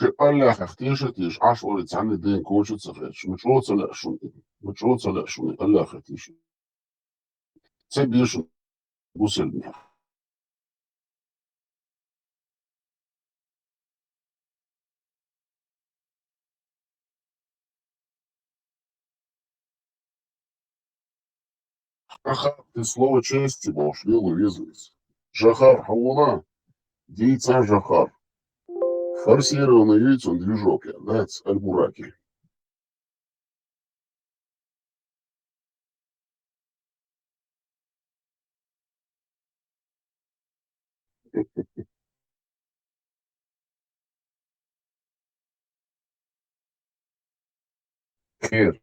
شقال خفتيش تيش عشورة عن الدين كوش تصفيش مشروط لا شو مشروط لا شو الله خفتيش تبيش وصل Жахар, ты слово чести можешь не вырезать. Жахар, хауна, яйца Жахар. Форсированный яйцом движок, я, знаете, альбураки. Хер.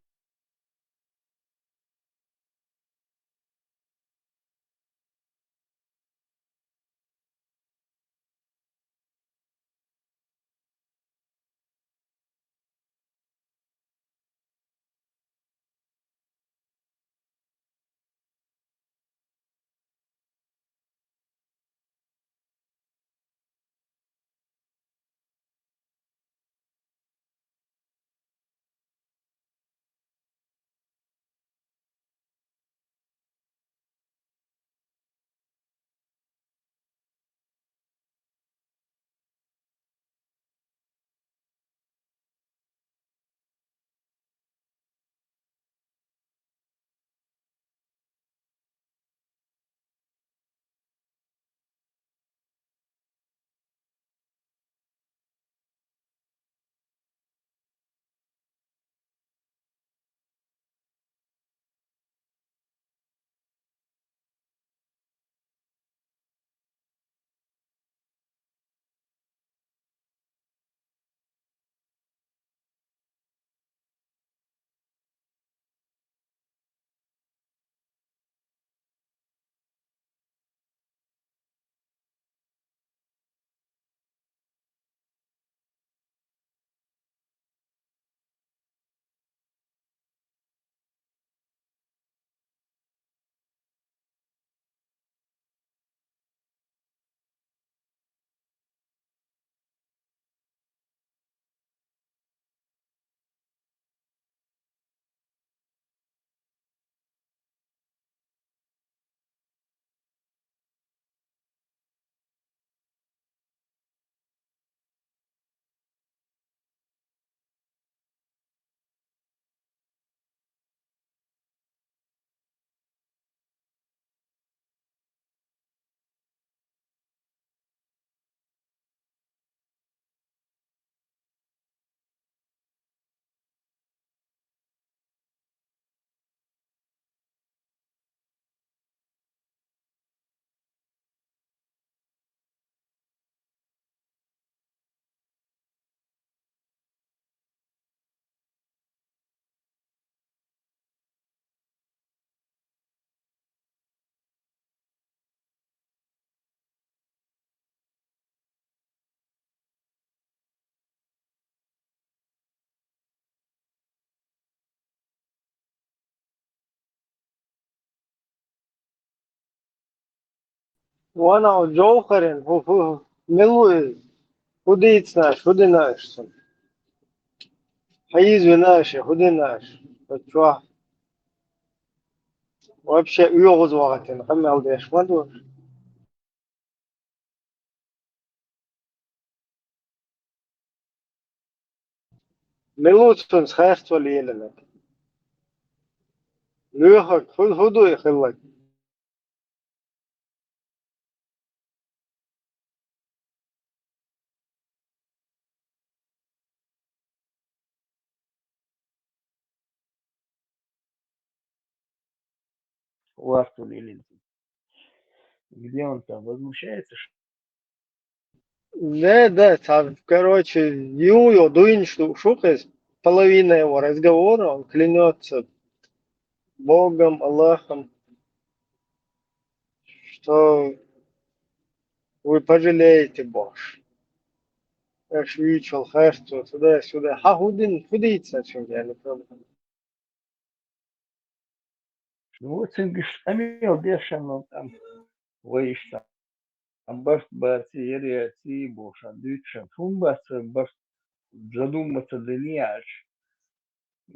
وانا جوهرين هو ملوي هديت ناش هدي ناش حيز وناش هدي ناش بتروح وابشي يغز وقتين قم الديش ما دور ملوتون خيرت ولا يلنك لوحك هدو يخلك Ласту или где он там возмущается? Да, там, короче, Юю Дуин шухес, половина его разговора, он клянется Богом, Аллахом, что вы пожалеете Бож. Я ж видел херцу, туда-сюда. Худин, худится, чем я не помню. Ну вот Амил Бешан, там, Ваишта, Амбаш Барти, Ерия, Тибуша, Дюча, Фумбас, Баш, задуматься днеяш,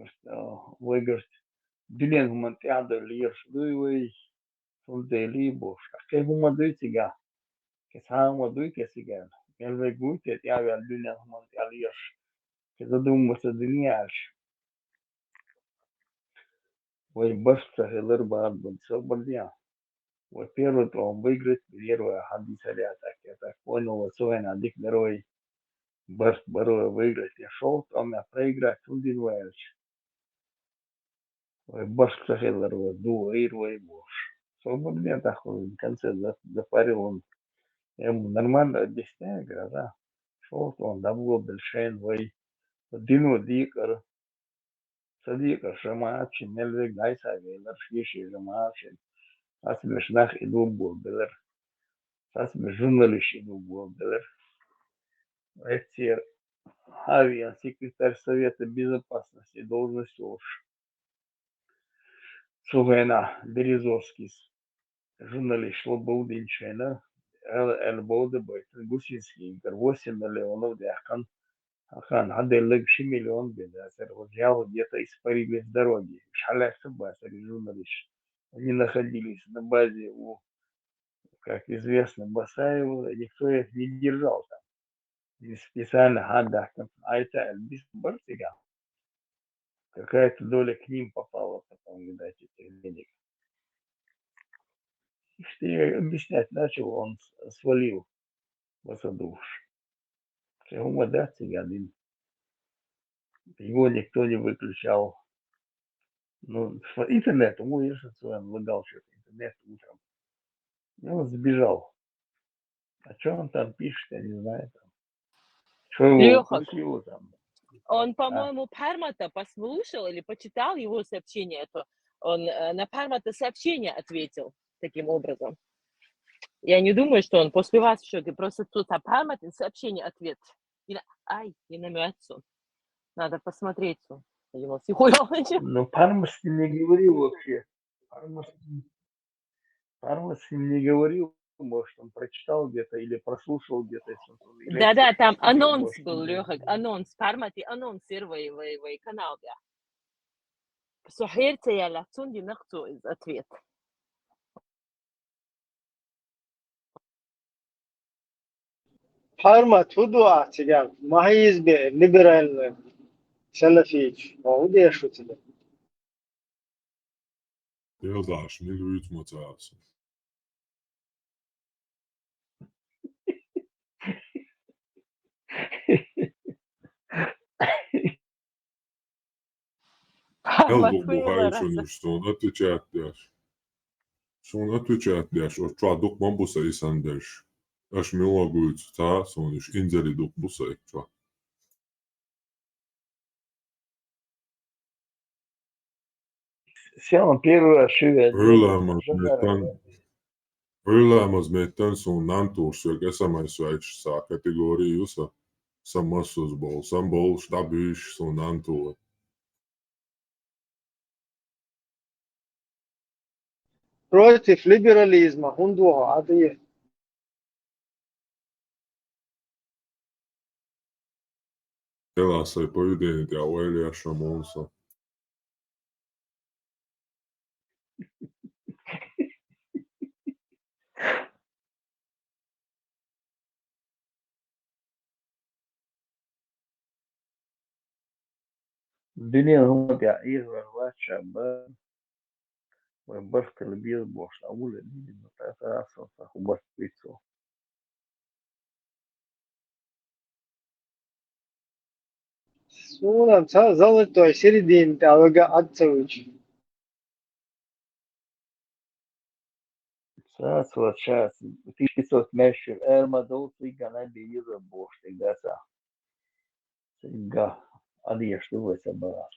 что выиграть дилен монтиада лирш дуй фунтели бош. А как мы дуйтига, как мы дуйтига, я гуйте, я вел дилен монтиада лирш. Задуматься днеяш, вы башка хелер баар бенсо бандия. Во-первых, он выиграет первое хадисаря, так понял, вот свой дик мировой барс барой выиграть. Я шел, там я проиграть, он динваешь. Башка хелер, вот, ду, эйрвей бош. Свободно так, в конце запарил он. Я ему нормально объясняю, говорю, да. Шел, он давно большой, вой. Дину дикар, садикар, шамачин, нельзя гайса, гейлер, шиши, шамачин. Асмеш нах иду был, белер. Асмеш журналист иду был, белер. Эти авиасекретарь Совета Безопасности, должность уж Сувена Березовский, журналист Лободинчина, Элбоуда Бойтен Гусинский, 8 миллионов дяхан, ахан, хаделек 6 миллион бедасер, вот взял где-то испарились дороги, шаляся басари журналист. Они находились на базе у, как известно, Басаева, никто их не держал там. И специально хадахтам, а это Эльбис Бартига. Какая-то доля к ним попала потом, видать, этих денег. Что я объяснять начал, он свалил в душ. Ему дать один. Его никто не выключал. Ну, интернет, ему если он лагал что-то, интернет утром. И он сбежал. А что он там пишет, я не знаю. Там. Что его Лёха, укусило там. он, А? по-моему, Пармата послушал или почитал его сообщение. Это он на Пармата сообщение ответил таким образом. Я не думаю, что он после вас что ты просто тут Пармата сообщение ответ. Ай, не намется. Надо посмотреть. Его Но Парма с ним не говорил вообще. Парма с ним не говорил. Может, он прочитал где-то или прослушал где-то. Да-да, там послушал, анонс может, был, Лёха, анонс. Пармати анонс в канал. Сухерте я лацунди нахцу из ответ. Parma tudo atigan. Mahiz be liberal Salafic. O da şu tide. Yıldaş, ne uyutmacası. Yıl bu hayır что он отвечает дяш. Что он отвечает дяш, о чуа док мамбуса и сандеш. Аш милагуют, та, сониш, инзери док буса и чуа. Сел первый ошибка. Ölemez metten sun nantūrsök esamais veids sā kategoriju samasus bol, sambol štabiš sun nantūr. Против либерализма. Hundu adı. Elasai pavydēni tie oilieša mūsa. Dünya هم تعير والشعب وبرك البيض بوش أول دي متأثر أصلا وبرك بيتسو Sonra zalıtoy середин алга отцович. ساس وشاس 1912 إرما دول سيجا نبي يزر بوش تجاسا سيجا أدي يشتوه سبارا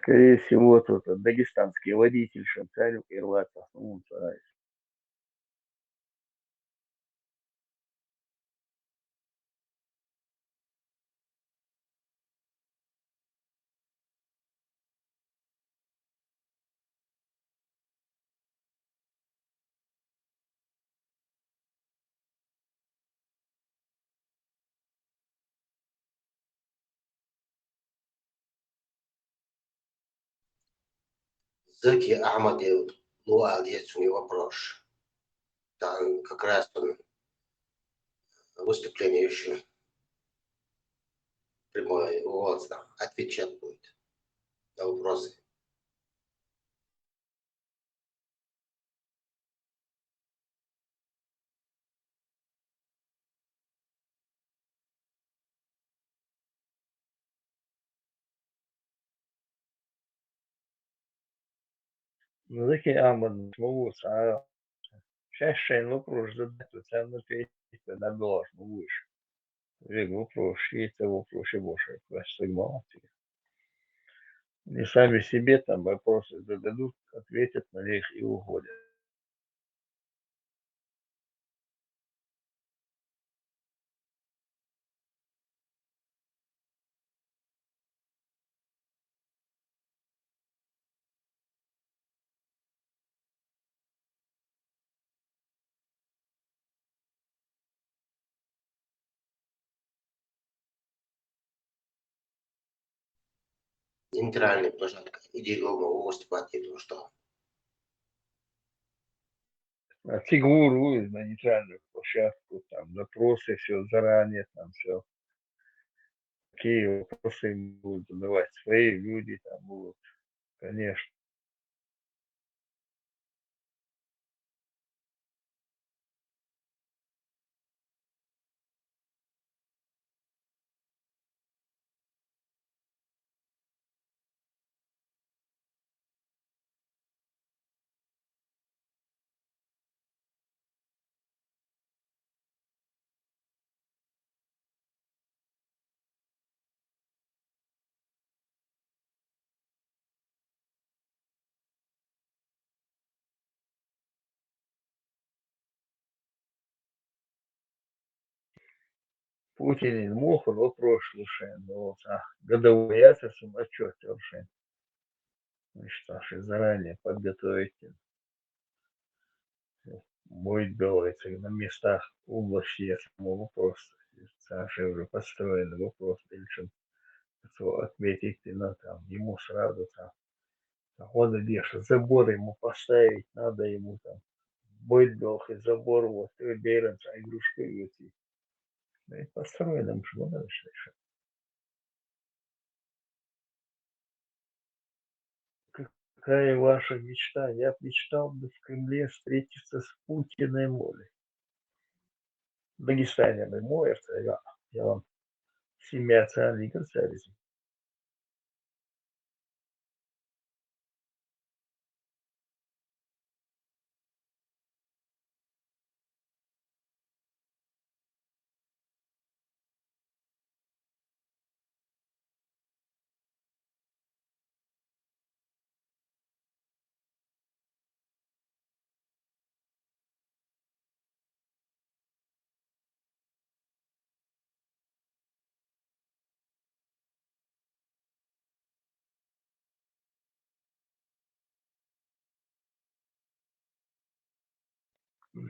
Скорее всего, тот дагестанский водитель шантарил ирландцев. Ну, он старается. Зыки Ахмад есть у него вопрос. Там как раз он выступление еще прямое, вот, отвечать будет на вопросы. Зыки Ахмад смогу чаще вопрос задать, то сам ответить на должно выше. Вопрос, и это вопрос и больше. Класс они сами себе там вопросы зададут, ответят на них и уходят. Нейтральная площадка. Иди дома выступать, потому что Фигуру на нейтральную площадку, там запросы, все заранее, там все. Какие вопросы им будут задавать свои люди, там будут, конечно. Путин не мог, он вопрос слушает, но годовой ясен отчет совершенно. Значит, заранее подготовить будет говорится на местах области самого вопроса. Саша уже построен вопрос, причем отметить на там ему сразу там. Он идешь, забор ему поставить, надо ему там быть долг и забор, вот, и берется, игрушку идти. Да и построено, уж надо решать. Какая ваша мечта? Я мечтал бы в Кремле встретиться с Путиным. В Дагестане мы мой, я вам семья официальный красавец.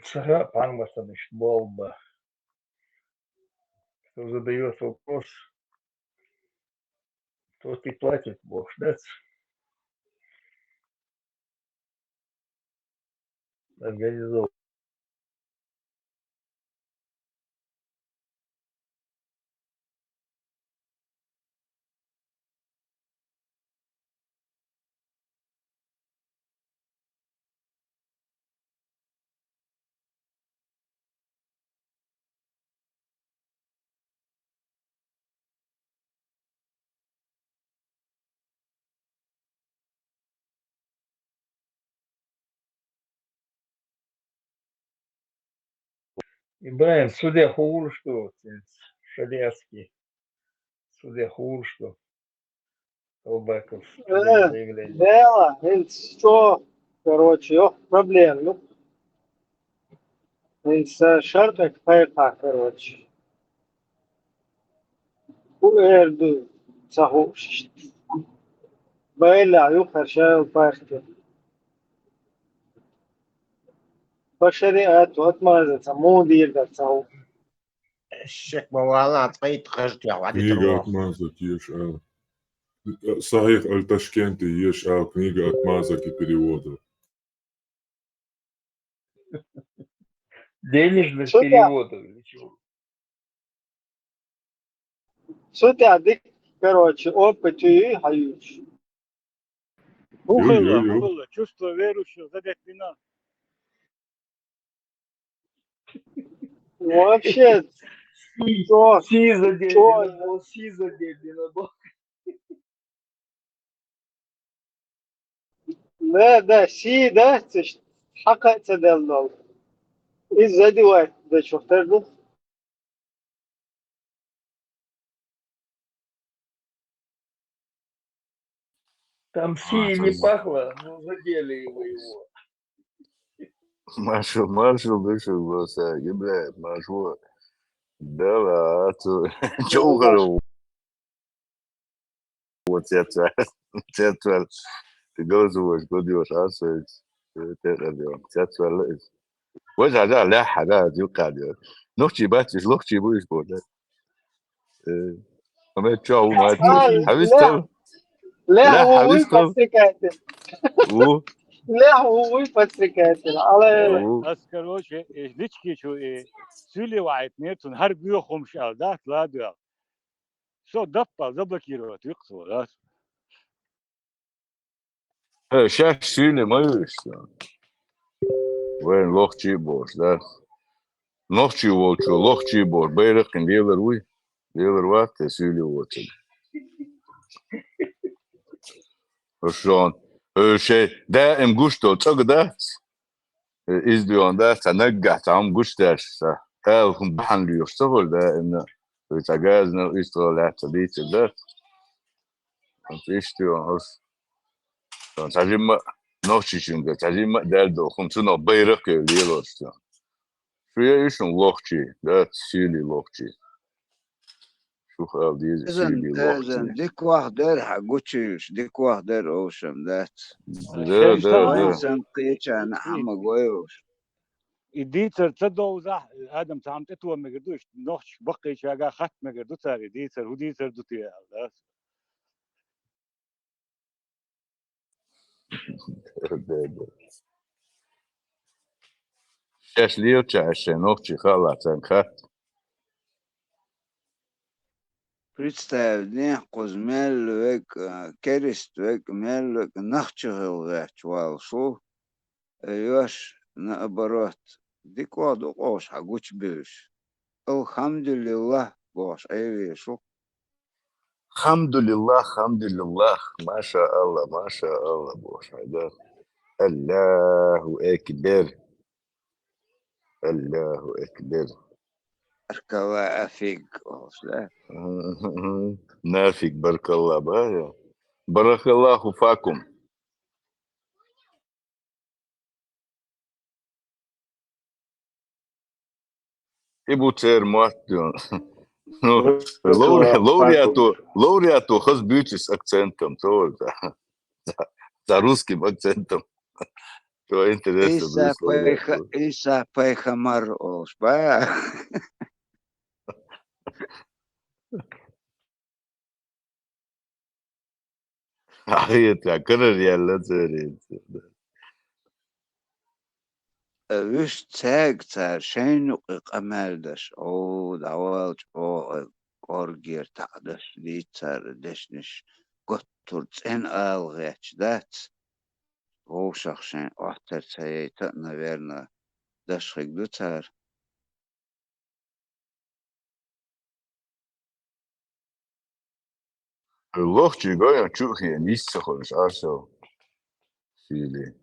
Сара Пармасович был бы, кто задает вопрос, тот и платит, Бог ждать. Организовывать. Ибраим, судя Хуршту, Шариатский, судя Хуршту, Колбаков Э, заявление. Дело, что, короче, проблем. Шартак пайка, короче. Уэрду цагуш. Байла юхашал пайка. بشريات واتمازة مودير ده цагу. الشيخ موالا طيب خرجت يا وعدي Книга تروح отмазок ешь, Сахих Аль-Ташкенти ешь, книга отмазок и переводов. Денежных Что ты, переводов или чего? что ты адик, короче, опыт и хаюш. Ю-ю-ю. Ухыло, чувство верующего задать вина. Вообще, что, Си задели, что, был си задели, был. да, си, да, حقا تدلل. إذا دي واحد ده شفتها له. Там си не пахло, но задели его. Marshall вышел в Лос-Анджелес, блядь, Маршал. Да ладно, чё угорел? Вот церковь, ты говоришь, годишь, церковь. Вот это لا حاجة دي قاعدة. نختي باتش نختي بوش بولا. ما تشاو ما لا حبيستو لا لا هو حبيستو يفسر كاتل. و لا هو يفسر كاتل على و بس كروش ليش شو سولي وعيت نيتون هر بيوخم شال ده لا ده شو دبا زبل كيلو تيقصو ده شاف سيني ما يشتغل. وين لوختي بوش ده لوختي وشو لوختي بور بيرق ديلر وي ديلر وقت سيلي وتل. شلون شيء دائم قشطه تقدر izliyorsun da تنجح تعم قشتاش هم بحن اللي يشتغل ده إنه يتجازنا يشتغل اعتديت ده أنت يشتغل تعلم نوشي شنجة تعلم دالدو خمسنا بيرق اللي يلوشتغل شوية يشون لوخشي ده سيلي لوخشي شو خال دي سيلي إذن لوخشي ديك واحدة حقوتشيش ديك واحدة أوشم ذات الشيش وين ده سنقيتش أنا حمق ويوش ديتر تدو زح ادم تعم تتوى ما قدوش نوش بقي شاقا خط ما قدو تاري ديتر وديتر دوتي شاش ليو عشان نوخشي خلاص انخت Представь, кузмелвек, керествек, мелвек, нахчевек, чвалшу, ёш, наоборот, дикладу ош, агуч бюш. Алхамдулилlah, бош, эвишу. الحمد لله الحمد لله ما شاء الله ما شاء الله بوش هذا الله أكبر الله أكبر أركوا أفيق، أوش لا. نافق بارك الله بايا بارك الله فاكم إبو تير مواتيون لورياتو خز بيوتس акцентом тоже за русским акцентом то интересно будет إيسا بيخمر أوش با. حقيقة كرر يلا تريد وش تاج تار شينو قمالدش او دعوالج او قرجير تعدش لي تار دشنش قطر تين الغيتش دات هو شخصين احتر تايتا نويرنا دشخك دو تار لوختي قايا تشوخي نيستخلش عارسو سيلي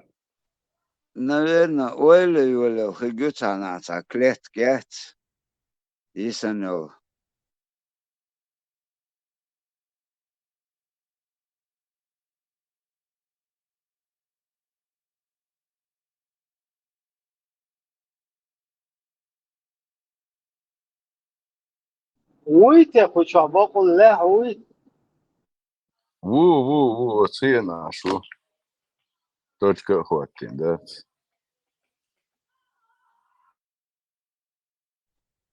نويرنا ولا خيجوت انا تاكلت جات يسنو ويت يا أخو شعباق الله ويت. وو оцена شو точка хватит, да.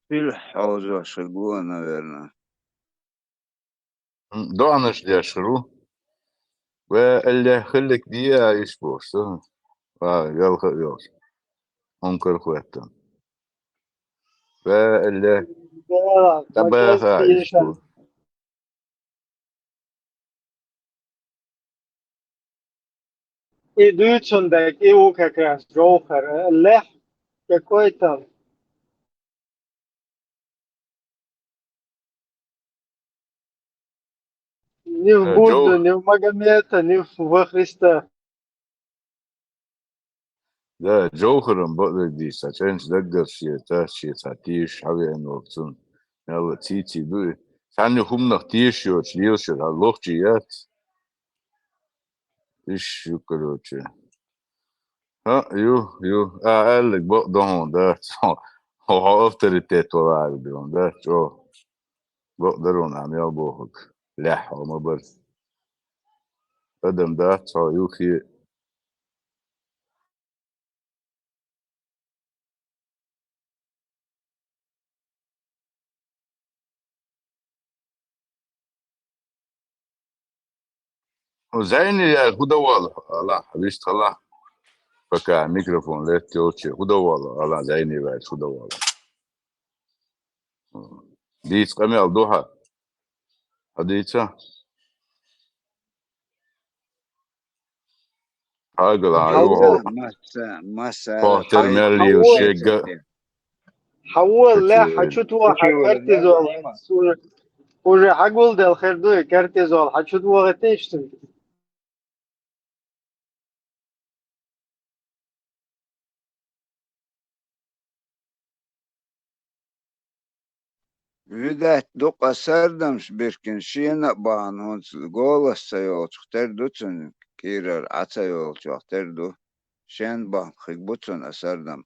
في الحوزة شقوة наверное. دعنش دي شرو واللي خلك دي يشبوش يلخ يوش انكر خواتم واللي ما تباها كاستيشن. يشبو Идущий его как раз Джохер. Лех какой-то. Ни в Будду, جو ни в Магомета, ни во Христа. ده جوهرم بقدر دي عشان تقدر شيء تاشي تعطيش حاجة انه وقتن يلا تيتي دوي ثاني هم نختيش يو تليوش هاللوخ جيات ايش يكروتش ها يو قال لك بقدر هون ده هو افتريتيت ولا عارف يوم ده شو بقدرون عم يابوهك لح وما بس قدم ده صار يوخي وزيني هدى والله لا حبيش طلع فكا ميكروفون لا تيوتشي هدى والله لا زيني بعد هدى والله دي تقامي الضحى هديتها حاجة حول العيوه ما سالت فاهتر هاي مالي حول وشيقة حول لا كتير حشوت Kuchi واحد كارتيزول. уже حقول ده الخير ده كارتيزول حشوت واحد تشتم. Видать, дука сардамш биркин шиена баан хонс голос сайол чухтер дуцун кирер ацайол чухтер ду шен баан хик буцун асардам.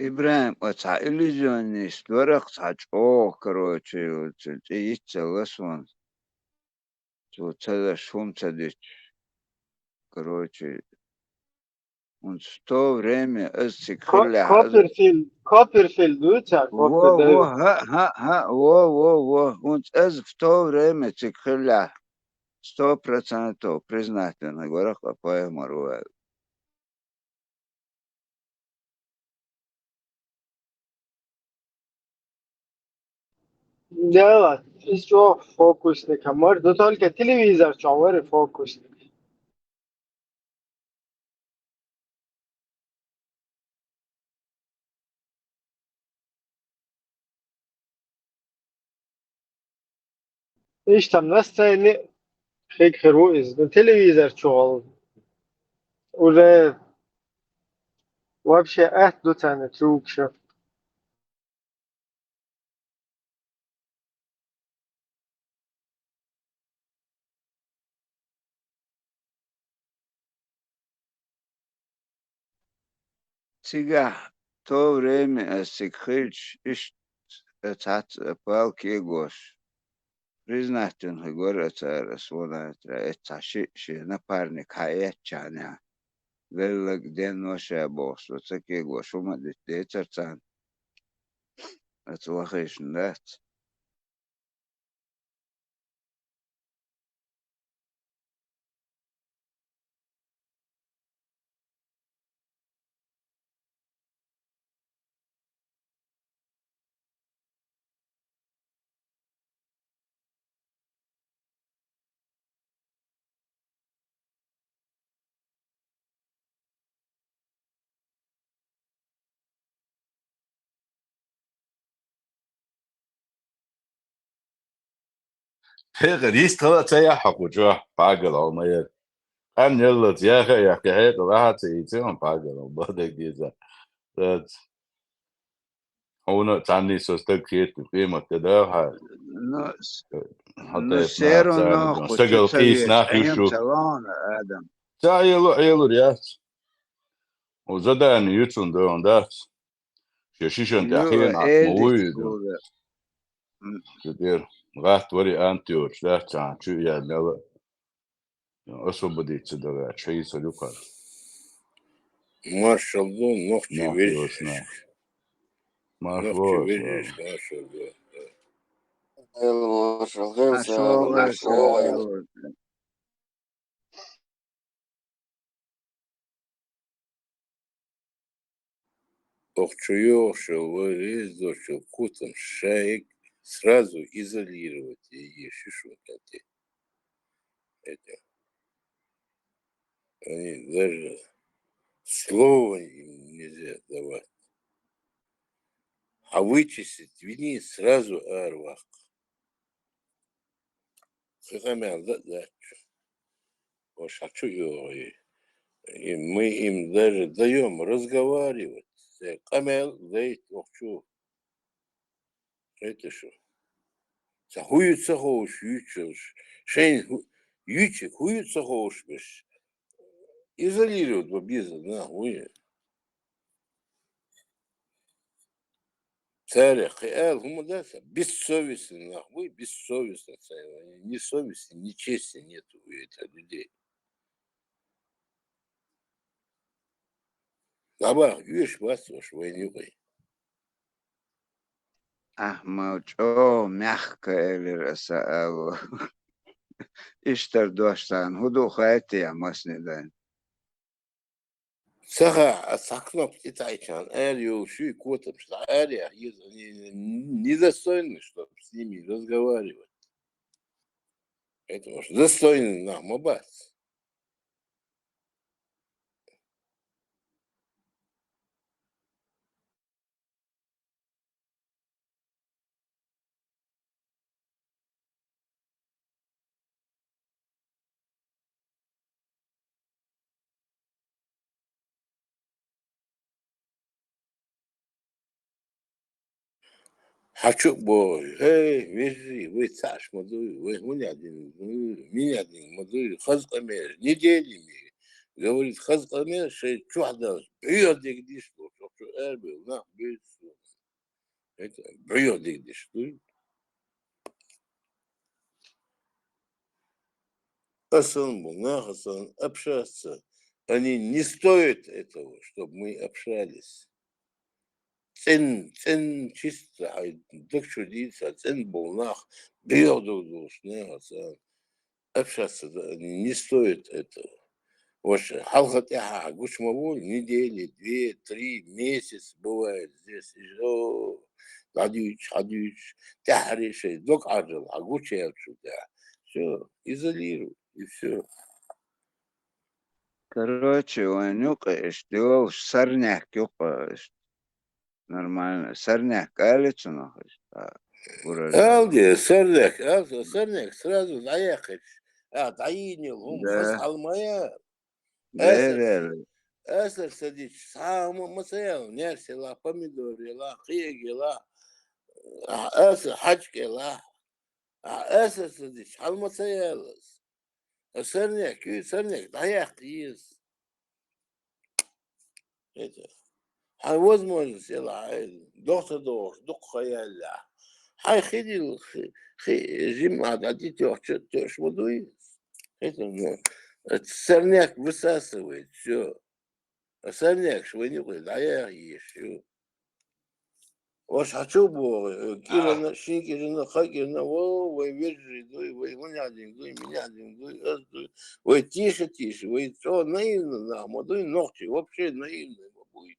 إبراهيم أتع إليزيونيست ورق تاج أو كروتشي وتيجي لسون تو تدا شوم تديش كروتشي und sto время أزتك خلع كوبرفيلد دوتا wo كوبر wo ده. ha wo und ez v to vreme cik hrlja 100% priznate na gorah pa pojemar. لا إيش فوكس نكمل ده طال كتلفزيون شعور فوكس. إيش تم نستني خيك خروج ده تلفزيون شغل. ولا вообще دو تاني تروك شو. Цигah to vreme ez cik hrlj iš cat pal kiegos priznaten hagora cara svonatra etca shi naparnik haetčania velag den nošē bos cik kiegos umadit decercan at wahišn dat. هيك يستغل تياحق وجوه باقل أو ما ير أن يلا تياحق يحكي هيك راحت يتيهم باقل أو بدك ديزا هو نتعني سوستك كيت قيمة كده حتى يفنى نسيرو تاني ناخو استقل قيس تتسويش ناخي عيم شو تلان آدم تعيلو رياض وزدان يوتون دون دات شيشيشن يو تحين إيدي عتمويدو تقول كتير غات وري أنتيوش لا تان شو يا لا أسو بدي تدرع شيء سلوكا ما شاء الله نختي ناخي وجهك وسنا ما نختي شوش وجهك ما شاء الله يلا ما شاء الله خير وسهلا أشوغ سيرو Охчуёшего резучего кутом шаек сразу изолировать и шишукати. Это они даже слова им нельзя давать. А вычистить вини сразу арвах. Хахамян, да. Вот хочу и мы им даже даем разговаривать. Камел дает охчу. Это что? Хуются хоуш, ючуш. Шейн ючик, хуются хоуш беш. Изолируют бабиза, нахуй. Царя, хаял, гумадаса, бессовестный, нахуй, бессовестно. Ни совести, ни чести нету у этих людей. Аба, видишь, вас уж войнюкой. موجو مخكة إلي رسائل إشتر دوشتان هدو خايتي يا مسندين Сага, сакно птицайчан, Элью, ши, котом, что Элия, недостойны, чтобы с ними разговаривать. Поэтому что достойны нам обать. Хочу бой, вежи, вы цаш мадуй, вы меня мадуй, хазкамер, неделями. Говорит, хазкамер, что чудо, бьёдик дишло, что эрбил, на, бьёдик. Это бьёдик дишло. Хасан был, на Хасан, общаться. Они не стоят этого, чтобы мы общались. Цен чисто, так чудится, цен был нах, бьёдук душ, на Хасан. Общаться не стоит этого. Вот халхат яха, гуш мавуль, недели, 2-3 месяц бывает здесь. Хадюч, тяхриши, док аджал, а гуч я отсюда. Все, изолируй, и все. Короче, он юкаешь, ты его сорняк юкаешь. Нормально. Сорняк, алицу нахуй. Алди, сорняк, сразу наехать. Таинил, хаз алмая. Эсер садич, саму масаял, нерсила, помидорила, хигила, эсер хачкила, эсер садич, алмасаялас. Сорняк, наех есть. Это. А возможность, доктор, дух хаяля. Хай хидил, жим адати тёш водует. Это, сорняк высасывает все. А сорняк швынюкой, да я ешь. Вот хочу было, кирана, шинкирана, хакирана, вы вежи, вы гунядин, вы менядин, вы тише, вы что, наивно, на, модуй ногти, вообще наивно будет.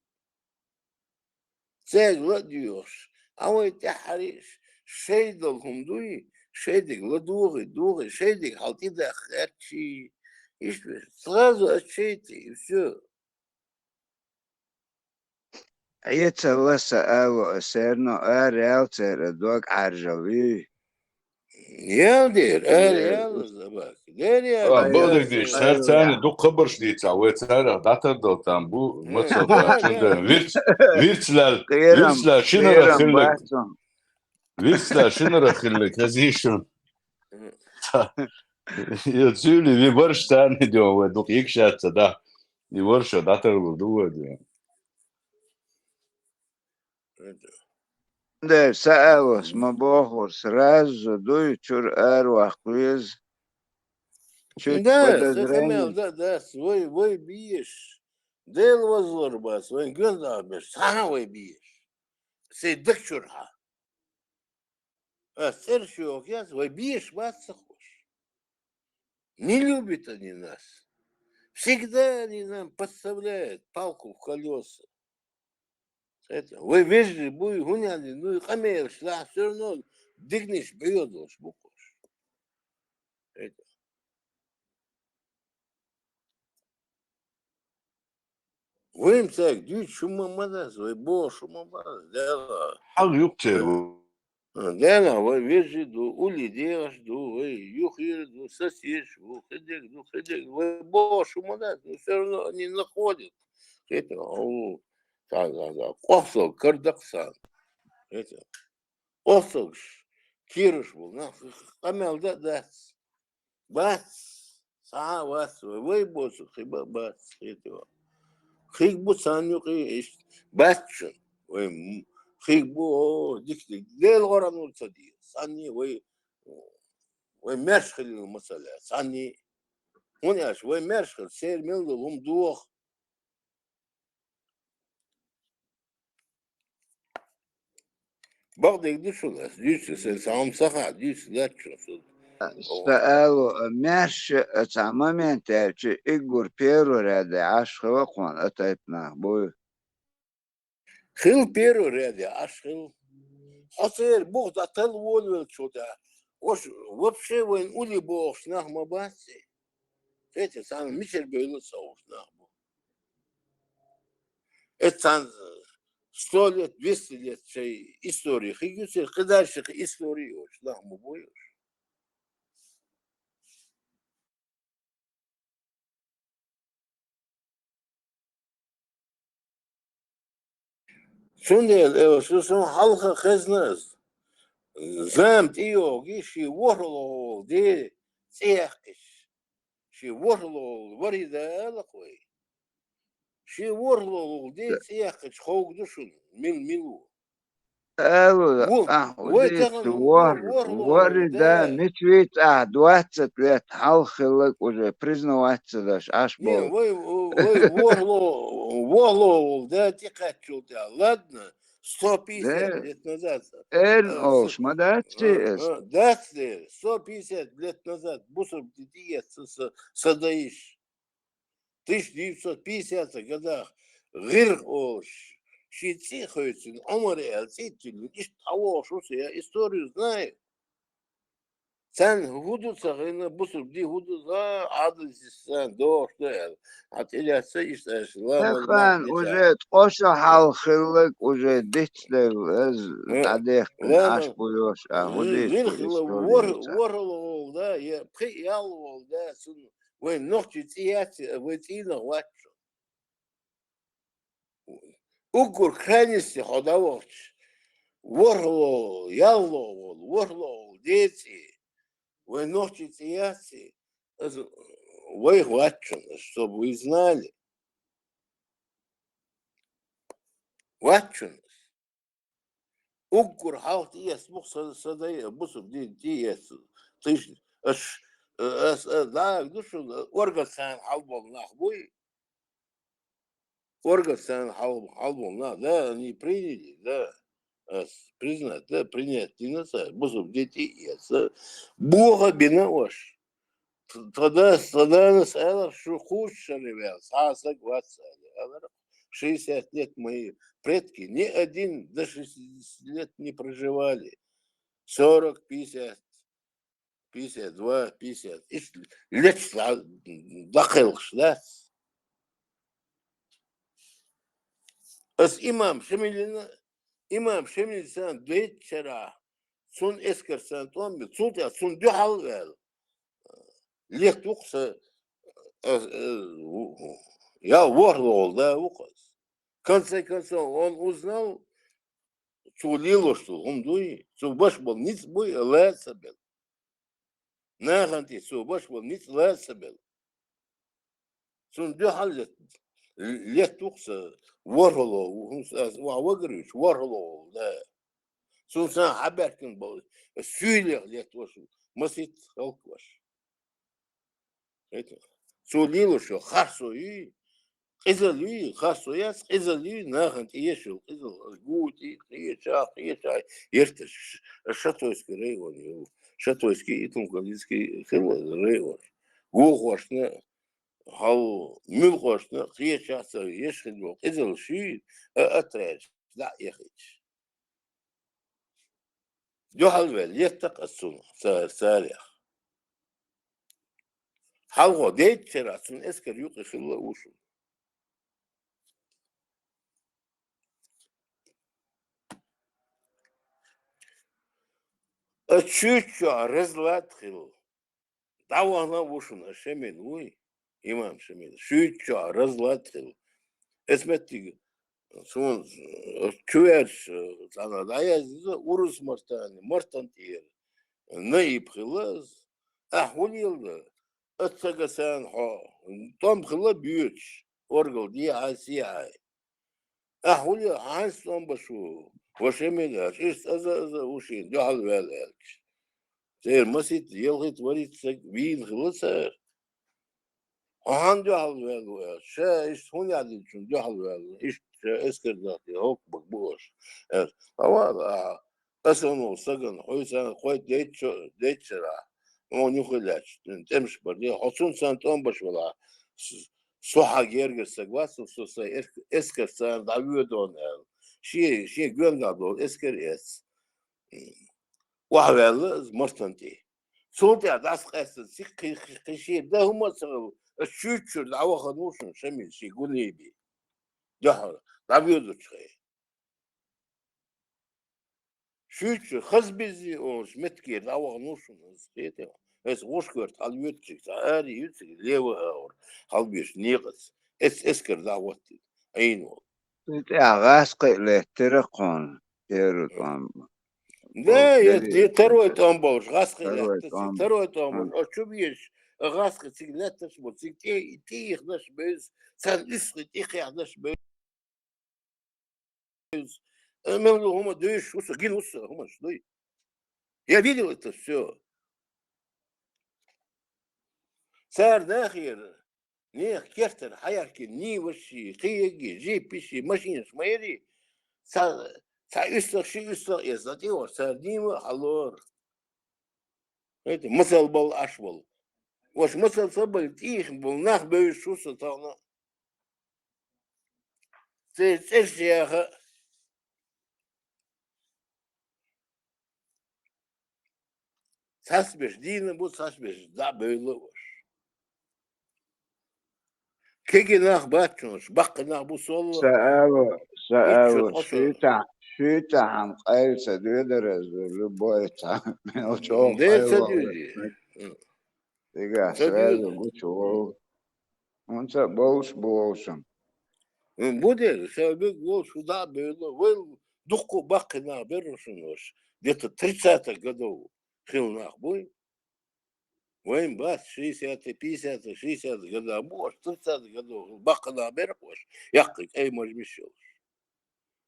Цег ладьешь, а вы тяхаришь, шейдал хумдуй, шейдик ладугы, шейдик халтида херчи, и сразу отчейте, и все. أيتها لسا أو أسيرنا أريال تير دوك عرجوي Yeldir, yalnız bak. Nereye Böyle değil. Sertani do kabar şdiysa ve tsara datardan bu masada çünkü virtsler şınara قيرم xillik باتون virtsler şınara xillik hazişun yazılı bir barış tane diyor ve dok ilk şartsa da bir barış datar diyor diyor. در سأوس ما باخور راز دوی چور أروح قويز чуть Да, подозрение. да, свой биешь. Дел возлорба, свой гандабеш, самый биешь. Сей докчурха. А сершок я свой биешь ватса хош. Не любят они нас. Всегда они нам подставляют палку в колеса. Это, вы вежли, буй гуняли, ну и хамеешь, да, все равно дыгнешь, бьёдешь, букваш. Это. Вы им так, дюй шумамадас, вы бо шумамадас, да. Hal yok çero. Да, вы вежли, ули делаешь, вы юхир, сосишь, хедек, вы бо шумамадас, но все равно они находят. Это, да, косо, кардаксан. Это, косо, кирыш был, хамел, да, бац, вас, вы босу, хиба бац, этого. Хиг бу саню иш бачун, вы хиг бу дикти, дел горанул сади, сани вы мершхили масаля, сани, уняш, вы мершхил, сер милду дуох. Багдик дишулас, дишулас, сам саха, дишулас, سألوا مش تماما ترجع إيجور بيرو رد عشق وقوان أتيتنا بوي خيل بيرو رادي عشخيل حصير بوغ تل ولول شوتا وش вообще وين أولي بوغش نهما باسي это сам Мишель Бейлу соус нахму это 100 лет 200 лет чей истории хигюсе кидальших истории уж нахму боюсь Шундел, что халха хезнес. Замт ио гиши ворло де цехкиш. Ши ворло варида лакой. Ши ворло де цехкиш хог душун милу. سألوا وديت وردا نتويت دواتت لت حلخلك وجه признаваться даш аж Не, бол вы ворло да тикачута. Ладно, 150 лет назад. олш ما داتي Да, 150 лет назад бусом диет садаиш. В 1950 годах гир олш. Щицы ходят, омаре, альцитили, и того, что я историю знаю. Sen hudutsa busub di hudutsa adı sen doğru atilla işte خان وجه تقوش حلخلك وجه ديتلر عديق عاش بولوش وديت ورلو да я прияло да сын вы ночи тиять вы тина вачу угур крайности ходовоч ворло ялло ворло дети вы ночи тиять вы вачу чтобы вы знали вачу угур халт есть мухса садай бусуб диет ты да душу органсан албом нахуй органсан албом на да они приняли да признать да принять диноса бусуб дети бога бинаваш тогда нас это что хуже ребят сасак ватса 60 лет мои предки ни один до 60 лет не проживали 40 50 52 50 лет дохилш да As imam Şemil'in сан вечера Sun eskersen ton bir sun ya sun duhal vel. Lek tuksa ya varlı oldu o kız. Konsekansı on uznal çulilo что он дуй, что баш был ниц бой лесабел. Наганти, что баш был ниц лесабel. Sun duhal lek tuksa varlı o вагрыш varlı oldu. Sun sen haberkin bol. Söyle lek tuksa masit halk var. Это. Çulilo что харсои Изолюй, хасуяс, изолюй, нахант, ешил, изол, гути, ешах, ешай, ертеш, шатойский рейвон, шатойский и тунгалийский рейвон. Гухошна, хау, милхошна, ешаса, ешхидвол, изол, ши, атрэш, да, ехич. Дюхалвел, естак асун, сарях. Халго, дейт черасун, эскер юк, ешилла ушун. Чуть-чуть разладхил. Давно вышел Шемен, уй, имам Шемен. Чуть-чуть разладхил. Эсметти, сон чуешь, она дая урус мартан тир. Наибхилаз, ахулил, отсагасан ха. Том хила бьюч, оргал ди асиай. Ахулил анс том башу. Вошемеляш, иш аза ушин, дюхал велельч. Зер масит елгит варит вин хилсер. Ахан дюхал велел. Ше иш хуняди чун дюхал велел. Иш эскер дати ок бак бош. Ава асону саган хойсан хой дейтчера. Он нюхиляч. Темш барди. Хосун сан том баш вала. Соха гергер согласен, что эскер сан давюдон. Şi gönderdi esker es. Vahvel martanti. Sonra das kısa sik kışı da humasıl şuçur da avakaduşun şemil şi gulibi. Ya da biyodu çıkay. Şuçur kız bizi o şmetkir da avakaduşun işte. Es hoşgört halbiyotçik ari yütsik lewa or halbiyoş niqas. Esker da vakti. Ayın ol. Ağaç kıylettirikon. Terut Да, я второй там был, гаска Второй второй там был. А что бьешь? Гаска всегда так вот, ты их наш без, сам искать их я наш без. Мелу хома дөш, уса гин уса хома что? Я видел это все. Сар нахер, не кертер, хаярки, ни воши, хиеги, жипиши, машины шмайри. Та üstlük şu üstlük yazıyor. Sardima alor. Это мысал был аш был. Ваш мысал собой тих был нах бей шуса тана. Цешьяха. Сасбеш дина бу сасбеш да бейловаш. Кеги нах бачуш, бак нах бу соло. سأل شيتا عن قيل سديدر لبويتا من شوق ده قيل سديدي. تيجا سؤال Садюда. قلت وانت بوشن Bu değil, sebep o сюда было. Вы духу бак на берушунош. Где-то 30-х годов хилнах бой. Войн бас 60-х, 50-х, 60-х годов, может, 30-х годов бак на берушунош. Яқик, эй, может, мишел.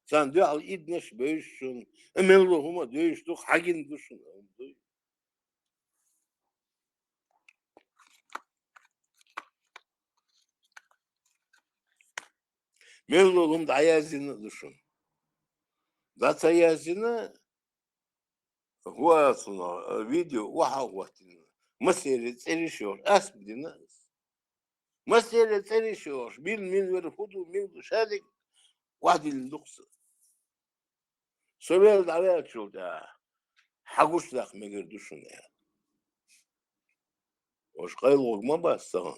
Sen diyor idneş böyüşsün. Emelluhuma dövüştük hagin düşün. Melluhum da ayazını düşün. Da ayazını huasına video vaha vaktini. Mesele çelişiyor. Asbidine. Mesele çelişiyor. Bil ver hudu mil şadik. Vadil duksa. Söyle davet şurada. Haguşlak megir düşün ya. Hoş kayıl olma bassan.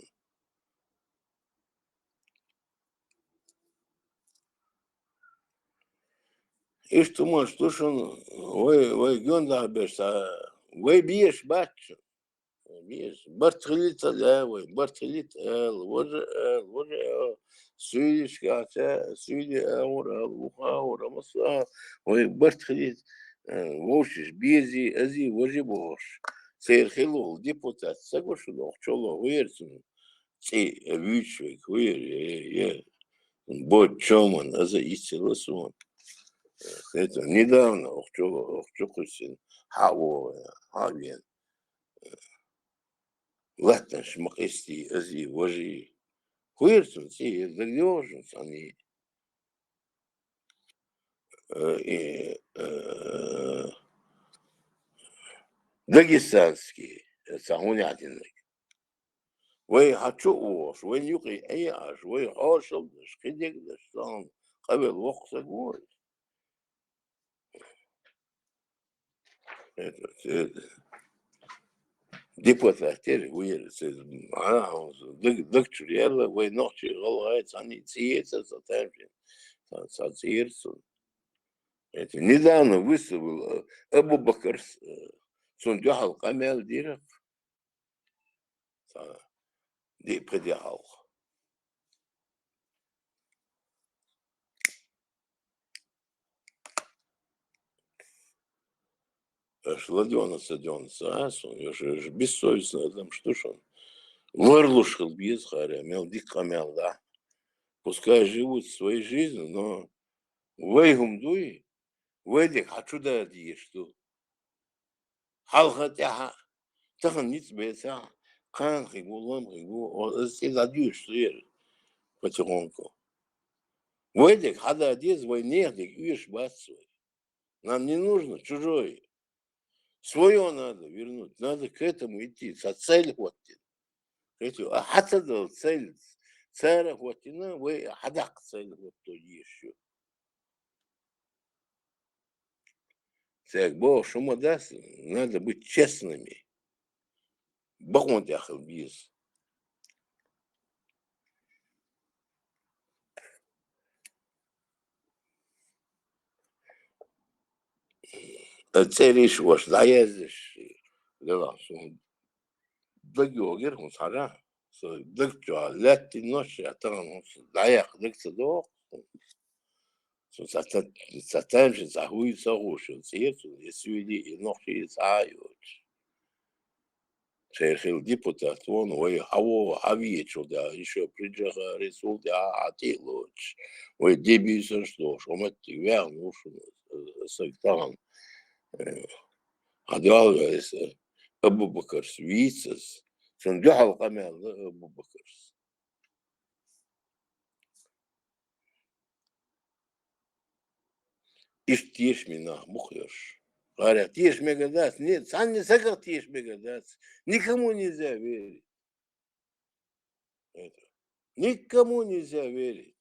Ишь ты можешь, слушай, ой, гонда бешса, ой, бьешь, батчу. Бьешь, бартхилица, да, ой, бартхилица, вот же, сюдишка, сюди, аура, ухаура, маса, ой, бартхилица, вошиш, бези, ази, вожи бош. Сейрхилол, депутат, соглашено, чоло, уерцун, цей, вичвик, уер, бот чоман, аза истилосун. Это недавно, охчокусин, хавен, латан шмакисти, ази, вожи. Хуерцун, цей, заглёжен, они, дагестанские, сагунятины. Вы хочу уж, вы нюхай, аж, вы хошел, шкидек, да что, кабел, лох, сагур. Это, депутатер, уерцы, докториала, вы ночи, голгает, они циется, сацирцу. Это недавно выставил Абу Бакр Сундяхал Камел Дирак. Предяхал. Шладёнца, я же бессовестно, там что ж он. Варлушил без харя, мел дик камел, да. Пускай живут своей жизнью, но вейгум дуи, вейдик хочу да диешь, что. Халха тяха, тахан ниц беца, кан хигу, лам хигу, это диешь, что я потихоньку. Вейдик хада одез, вейнехдик, вишь бас свой. Нам не нужно чужой. Свое надо вернуть, надо к этому идти, со цель вот. А хата дал цель, цара вот, вы хадак цель вот то еще. Так, Бог, шума даст, надо быть честными. Бог он тяхал без. Цель иш ваш, да ездишь, да, дагёгер, он сара, дагча, летти ночи, а там он даях, дагца до. Сатан же загуется уши, сердце, и свели, и ночи, и зают. Шейхил депутат, он, ой, авечу, да, еще приджаха рисунки, ти луч. Ой, дебисан что ж, он это вял, ну, сектан. Адалгайс, Абу Бакр свицас, сон джахал камел, Абу Бакр. Иш тишь меня, мухлёшь. Говорят, тишь мегадац. Нет, сам не сакал тишь мегадац. Никому нельзя верить. Это. Никому нельзя верить.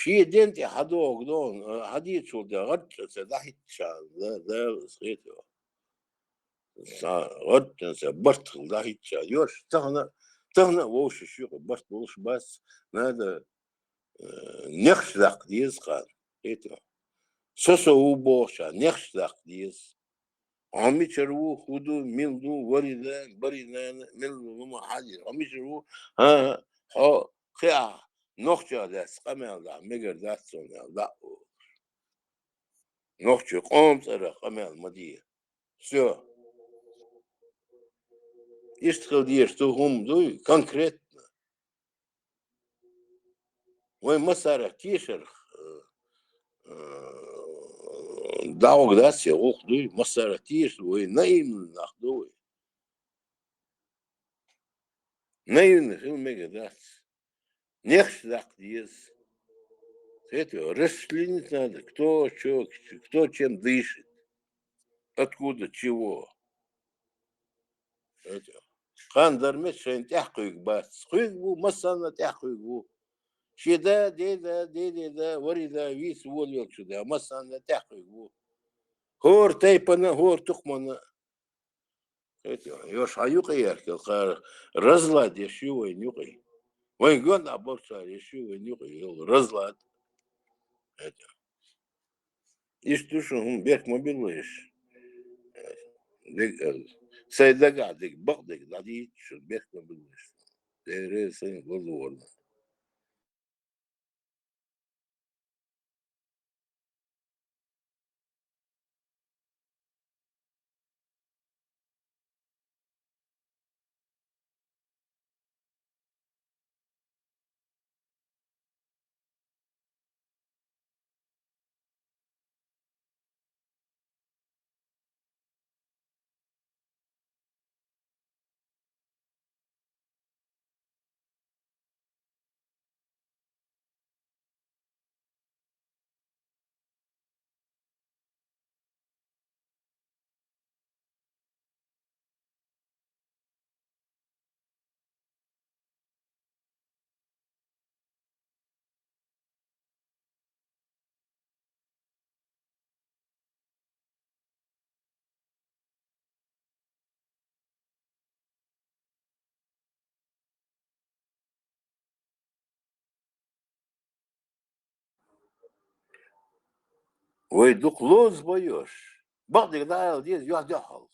Ши денте хадок дон, хадичу да, гатча да хитча, да, схето. Гатча бартх да хитча. Ёш, тахна вош шука, барт волш бас, надо нехшлак дизхан. Это. Сосо убоша, нехшлак диз. عميشرو خدو ملدو بريدان ملدو ما حاجة عميشرو ها خيا نخشى داس قمل دا مجر داس سونا دا نخشى قوم ترى قمل مدية все يشتغل دي что هم دوي конкретно وي مسار تيشر داوغ داس يوخ دوي مسار تيش وي نايم ناخدوي نايم في مجر داس нехшлак диез. Это расчленить надо, кто чем дышит, откуда, чего. Это. Хан дармет шен тяхкуик бас. Хуйгу, масана тяхкуигу. Шеда, деда, варида, вис, волил сюда, масана тяхкуигу. Hor teypana, hor tukmana. Yosh ayuqa yerkel, razlad yaşıyor yuqi. Vay gönda borçlar yaşıyor yuqi, razlad. İş düşün, bekme bilmiş. Sayda gadik, bakdik, dadi şu bekme bilmiş. Değeri sayın golü orada. Vay dukloz boyoş. Bakdik da diye yuhdal.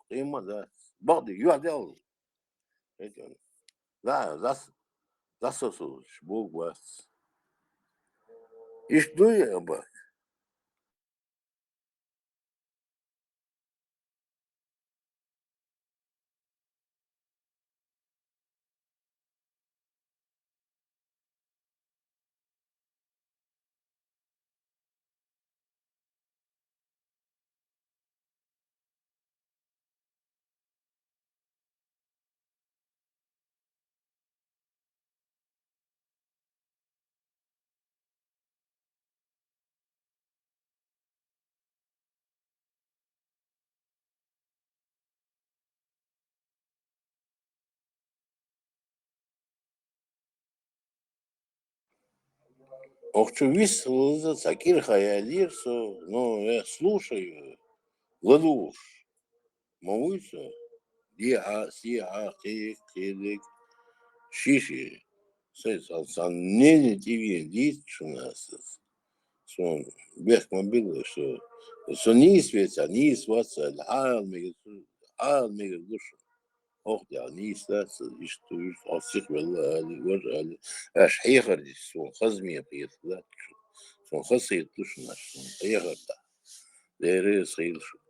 Kıyma da. Bakdik yuhdal. Da, засосуешь, Бог вас. И что я бы? Охчувис закир хаялирсо, но я слушаю, ладуш, мовуйся, сиа, килик, шиши, сан не тиви, дит шунасыз, сон бех мобилы, что не света, не сватся, ал мегер душу. Och ja, nie ist das, ich tue aus sich, weil ich hecher ist, so Chazmir jetzt, so Chazir tuschen, so hecher da. Der ist heel schon.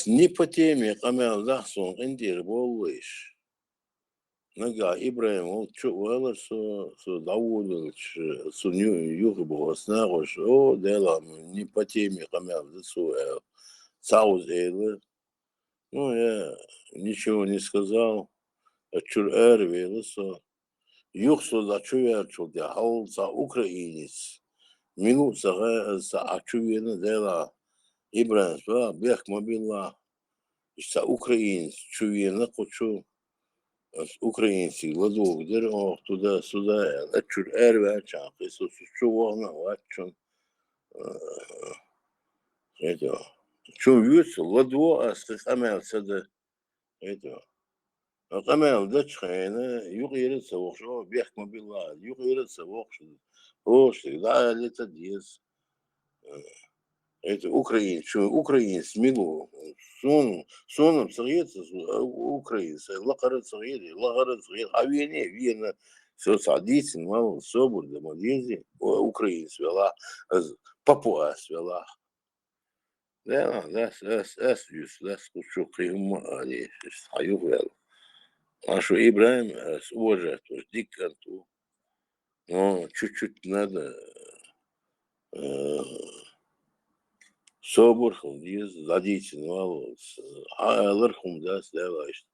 Не по теме, камел, да, сон, индир, болыш. Нага, Ибраим, он чё, вэлэр, со Давудович, со Юхи Богоснагош, о, дела, не по теме, камел, да, со, Сауз Эйлэр. Ну, я ничего не сказал, чур эрвелы, со, Юхсо за чувер, чур, я хаул за украинец. Минут за ачувена дела, Ибраим, бех мобила, за украинец, чувена, хочу, Украинцы, ладог, дерох, туда-сюда, отчур эрве, чак, Иисус, чувона, ватчун. Это, что вьются, ладво, а стамел сада, это. А камел дачхайна, югирится вошо, бех мобила, югирится вошо, вошо, да, это диес. Это украинец, милу, соном согется, украинец, лакарат согет, а вена, все садится, мало, собор, да, молодец, украинец вела, папуа свела. Да, скучу, али, стою вел. А что Ибраим, уважает, диканту, но чуть-чуть надо, собор, халдиз, задите, ну, алархум, да, славаешь.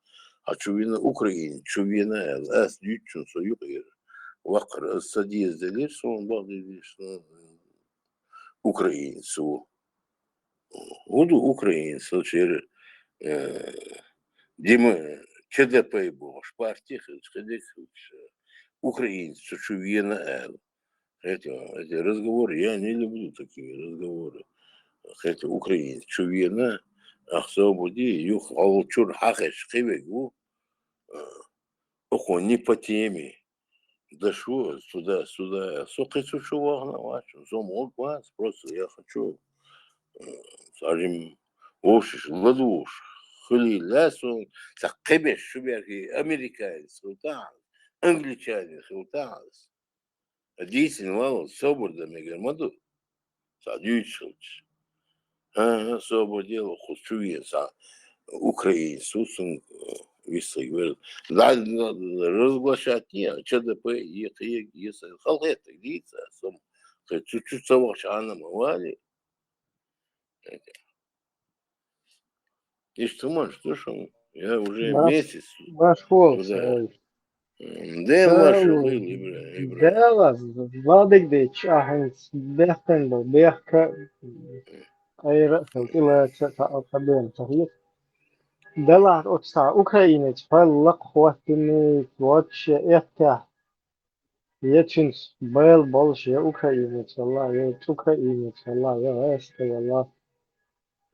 А чувина Украине, чувина, дючун, союзер, вакр, садиз, делишь, он багдишь, украинцу. Буду украинцу, через Дима, ЧДП бош, партия, украинцу, чувина, эти разговоры, я не люблю такие разговоры. Хотя украинец, чувина, ахсобуди, юх, алчур, хахеш, хивегу, не по теме. Да что, сюда, сокицу чувагна, вачу, зомог вас, просто я хочу, скажем, ошиш, ладуш, хли, лесу, так кебеш, шуберги, американец, англичанин, хилтанец. Действительно, мало, соборда, мегармаду, садючилч. Освободил Хучувица, украинец, висок, разглашать не, ЧДП, если халет, лица, чуть-чуть совошана мывали. И что можешь, что я уже месяц Машхолса. Да, Машу, Ибраим. Дела, Владик Дич, Ахенс, Бехтенбо, Бехка, Айра, Хилтила, Табен, Тахир. Дела, Отса, Украинец, Фаллак, Хватины, Вотч, Эхтя. Ечинс, Бел, Болш, я Украинец, Аллах, я Украинец, Аллах, я Эсте, Аллах.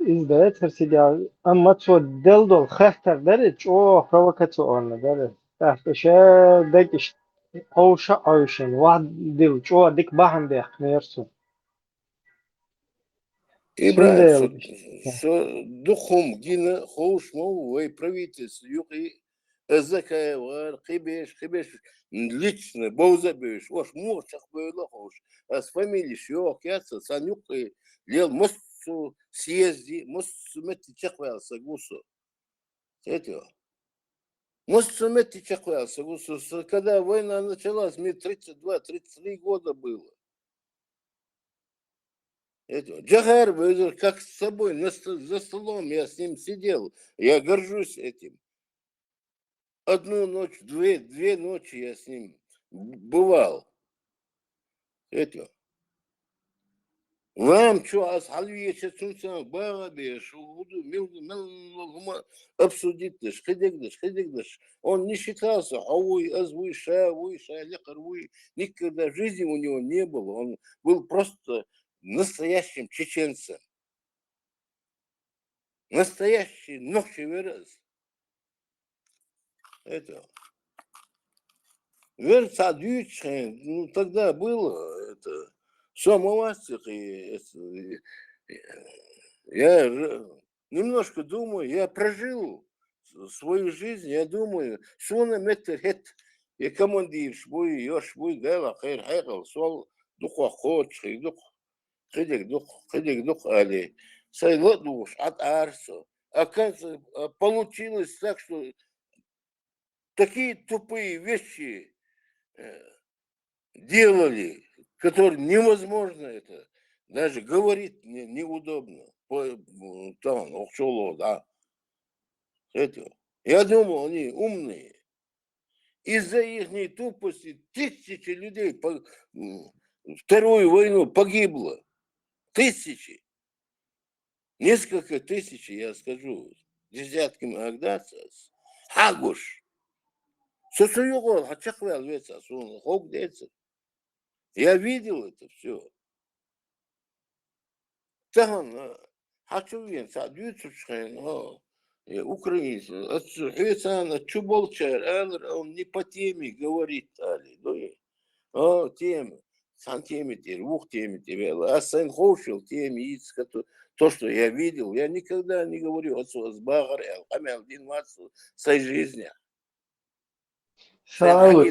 İzleyet себя. Ama ço deldol xehter deri ço provokasyonu deri. Tahşe dek iş قوشة عيشين واحد ديل جوا ديك باهم ديك ميرسو Ибраим, духом гина хоуш мову и правительство юки закаевар хибеш лично боузабеш ваш мурчах было хоуш а с фамилией шок яца санюки лел мосту съезди мосту мети чахвался гусу это мосту мети чахвался гусу когда война началась мне 32-33 года было. Джахар, как с собой, за столом я с ним сидел, я горжусь этим. Одну ночь, две ночи я с ним бывал. Это. Вам что, асхальвиече цунцан, барабеш, обсудить даш, хедек. Он не считался, азвуй, ша, лекар, никогда в жизни у него не было. Он был просто настоящим чеченцем. Настоящий ногчий выраз. Это. Верца дючхен, ну тогда было это. Самовастик, я немножко думаю, я прожил свою жизнь, я думаю, шуна метрхет, я командир, шбуй, ёш, буй, гала, хайр, хайгал, сол, духа хоч, хедек дух, али. Сайлот душ, от арсо. Оказывается, получилось так, что такие тупые вещи делали, которые невозможно это. Даже говорить неудобно. Там, охчоло, да. Это. Я думал, они умные. Из-за их тупости тысячи людей Вторую войну погибло. Тысячи. Несколько тысяч, я скажу, десятками агдацас. Хагуш. Сосуюгол, хачахвел веца, сон, хок деца. Я видел это все. Таган, хочу вен, садюцу шхен, украинец, отсюда, чуболчар, он не по теме говорит, али, теме, сан теме, двух теме, а сан хошил теме, то, что я видел, я никогда не говорю, с багар, камел, дин мацу, сай жизни. ساو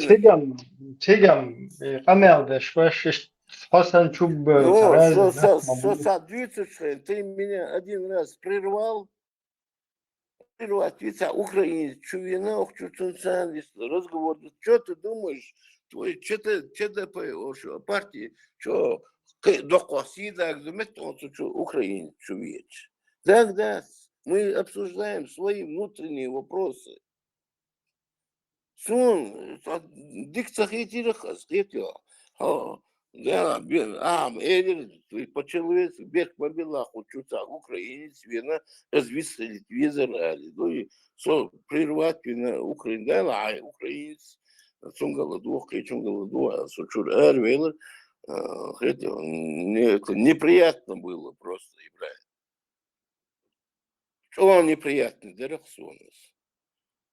تيجم قمع ده شويش حسن شوب Ну, تعال что مبلغ садится, ты меня один раз прервал, ответил, украинец, чувина, разговор, что ты думаешь, твой, что-то по партии, что, до Косида, что украинец, чувич. Да, мы обсуждаем свои внутренние вопросы. Сон, дикция хитирахас, да, элер, по-человечески, бег по белаху, чуца, украинец, вина, развисали телевизор, ну и прервать вина, украинец, чем голодух, сучур, велер, это неприятно было просто, Ибрahim. Что вам неприятно, дерахсонес?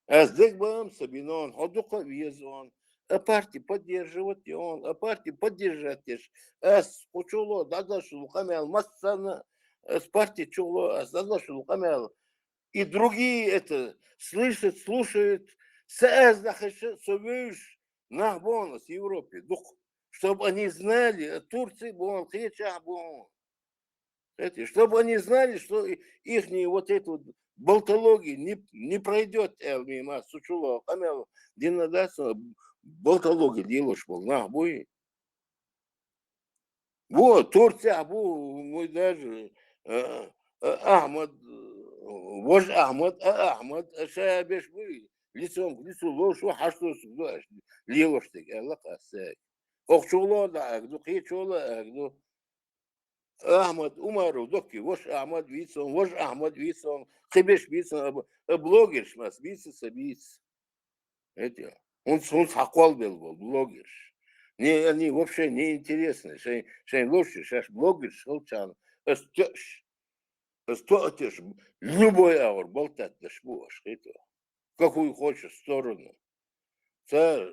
А здесь бам сабинон, ходука везон. А партии поддерживать он, а партии поддержать. Ас учуло, дадашул камел, массана, с партии чуло, ас дадашул камел. И другие это слышат, слушают. Совешь на бонус Европе. Чтобы они знали, Турции бон, Хеча бон. Чтобы они знали, что их вот эту болтологию не пройдет мимо сучуло, камел, динадаса, болтология делаешь, на бой. Вот, Турция, мой даже, Ахмад, вож Ахмад, шабеш вы, лицом к лицу, ложь, что сюда, левош ты, лакасай. Охчуло, да, хечуло, Ахмад Умару, доки, вож Ахмад Вицон, хибеш Вицон, блогер шмас, Вицон. Это, он хаквал был, блогер. Они вообще не интересны. Шейн лучше, шаш блогер, шелчан. Стотишь, любой аур, болтать да шмуаш, это. Какую хочешь сторону. Царь,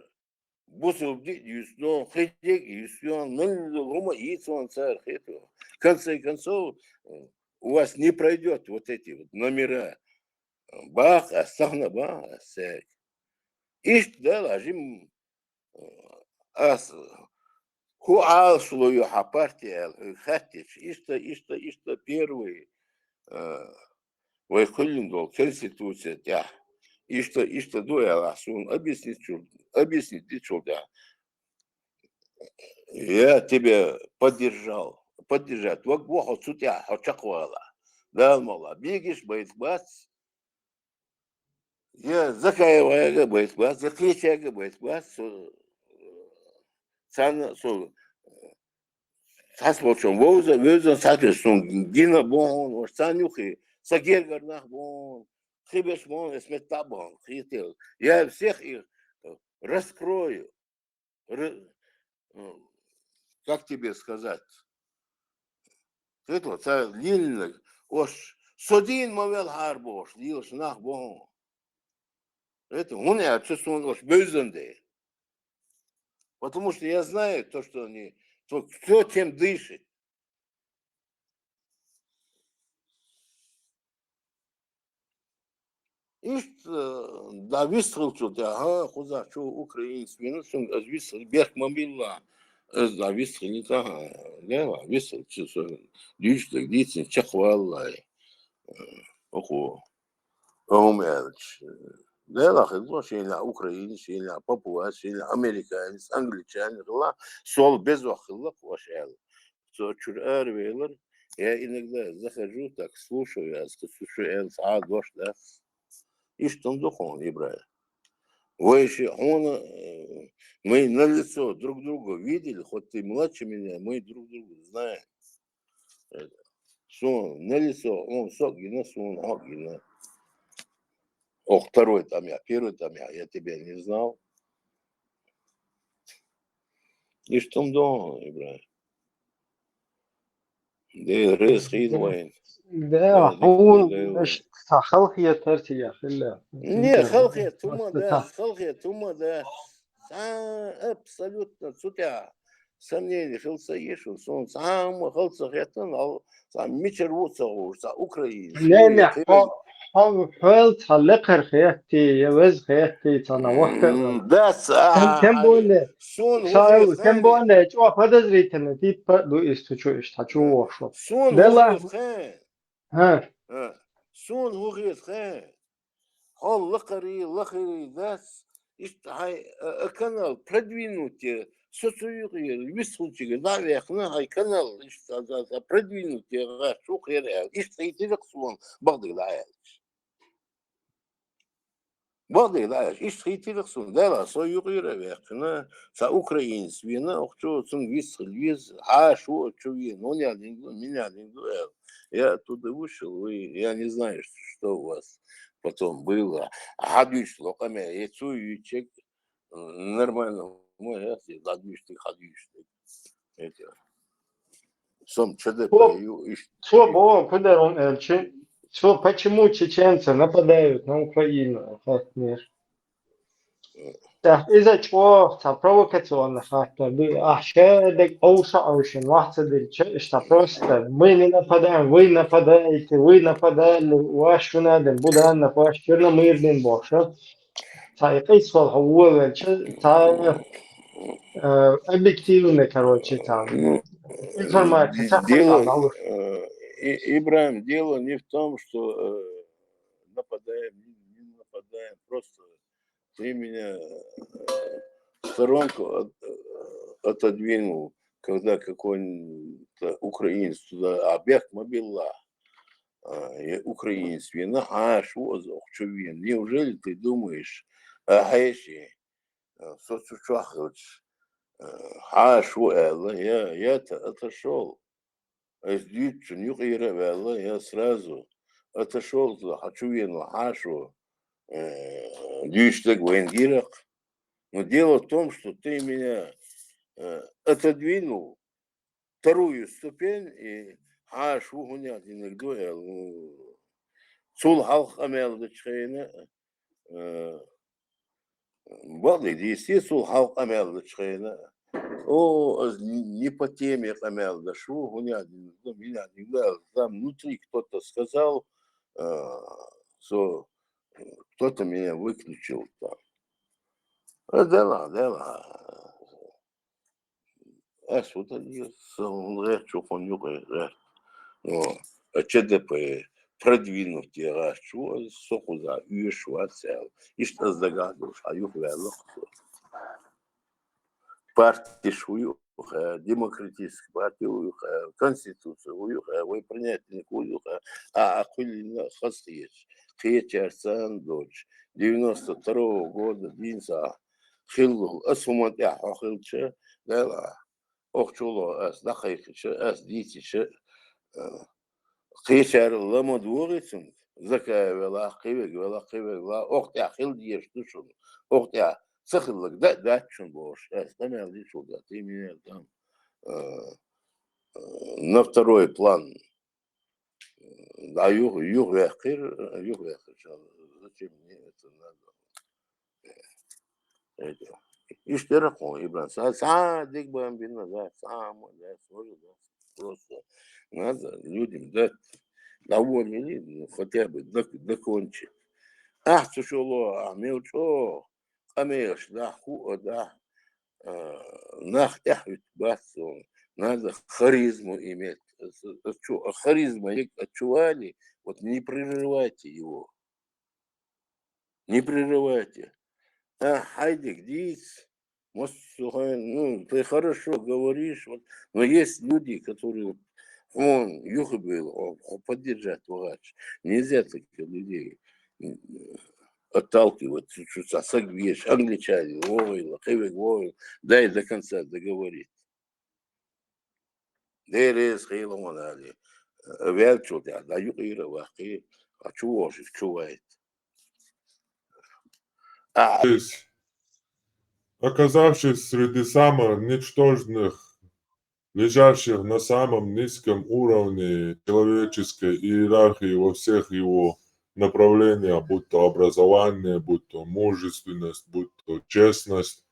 бусу юстон, хитик юстон, лума яйцон, царь, это. В конце концов, у вас не пройдет вот эти вот номера. Бах, астахна бах, асек. Ишь, да, ложим ас хуашлую партия хатич, ишта первый вайхулиндол конституция тя. Ишта дуэла сун объяснить чуда. Я тебя поддержать. Вот Бог сутя очаквала. Да, мало, бегишь, бац. Я закаиваю, бац, закричаю, бац. Сан сасмочон воза сатесон гина бон санюхи сагергарнах бон хибеш бон сметабон хител. Я всех их раскрою. Как тебе сказать? Это царь лильный. Ош содин мовел харбош, лилш нах бон. Это он я чувствую ош бözенде. Потому что я знаю то, что они, кто тем дышит. И да, выстрел сюда, куда, что украинец, минусом, выстрел, берг мобила, да, выстрел, не так, да, выстрел, что, дичь, дичь, чахвалла, охо, умерч. Да, хидро, шейна украинец, шейна папуас, шейна американец, англичанин, сол без вахилла, квашел. Чур Вейлер, я иногда захожу, так слушаю, я слушаю, дош, да. И что он духовный, Ибрahim. Вы еще, мы на лицо друг друга видели, хоть ты младше меня, мы друг друга знаем. Сон, на лицо, он согина, сон, огина. Второй там я, первый там я тебя не знал. إيش تمدون إبراهيم ده رئيس خيل وين ده ده هو دكتور مش وين خلقية ترتي يا خلا не خلقية ثم ده خلقية ثم ده абсолютно сутя сомнений خلص يشون صون سام خلص خيتنا سام ميشر وصور سا أوكرانيا لأن سوريا حاول تعلق خياتي يوز خياتي تنوه das كم بقول son ساو هوخيس كم خان بقول جو أخذ زري تنتي بدو استشو استشو وشو son ده لا هوخيس خان ها son هوخيس خان هل لقري das ist канал продвинутый социология высокий да верхний канал ist продвинутый шухер ist интересный багдаг ist интересный да социология верхний са украинец вина что сон вис что вин он меня я оттуда вышел и я не знаю что у вас потом было гадюш локами я чую чек нормально мой я гадюш ты гадюш эти сам ЧДП что было куда он что почему чеченцы нападают на Украину мир ده إذا جوا провокационно фактор أحشادك أوشن واحد просто мы не нападаем вы нападали واش надо будем واش черно мирным больше قيس هو تا объективно короче там информация дело Ибрахим дело не в том что нападаем не нападаем просто ты меня в сторонку отодвинул, когда какой-то украинец туда, Абех Мобилла, украинец, вина, что за вин? Неужели ты думаешь, Гаеши, соцучахович, что это? Я отошел, из дичи, нюхайра, я сразу отошел туда, хочу вину, что дичтек венгирах. Но дело в том, что ты меня отодвинул вторую ступень и шугунят иногда сул халх амел дочхейна бады десте сул халх амел дочхейна о не по теме амел да шугунят меня иногда там внутри кто-то сказал что кто-то меня выключил там. دلا أسود غير شوفون غير ЧДП продвинутый что соку за юшуа цел и что загадываешь а юх велох партия шую демократическая партия конституция вы принять не кую а акулина хастиеш хечерсан дочь 92 года динса خلو أسمت يا خلش لا أخشوا أس دقيقة أس ديتش قيشر لما دوريتم زكاة ولا قيبك ولا أخت يا خل ديش تشون أخت يا سخلك ده تشون بوش أس تمام دي شو ده تيمين там на второй план да юг вехир зачем мне это надо Иштераху, Ибран, садик бомбина, да, сам, да, тоже, да, просто надо людям дать довольно, ну, хотя бы докончить. Ах, тяжело, мелчо, камеш, да, да, нахтяхвит басом, надо харизму иметь. Харизма отчували, вот не прерывайте его, не прерывайте. Хайдик, дис, может, ну, ты хорошо говоришь, вот, но есть люди, которые, он, юха был, поддержать врач. Нельзя таких людей отталкивать, что сагвеш, англичане, войл, хевик, войл, дай до конца договорить. Дерес, хейлом, али, вяльчут, да, юха ира, вахи, а чувашек, чувает. Оказавшись среди самых ничтожных, лежащих на самом низком уровне человеческой иерархии во всех его направлениях, будь то образование, будь то мужественность, будь то честность,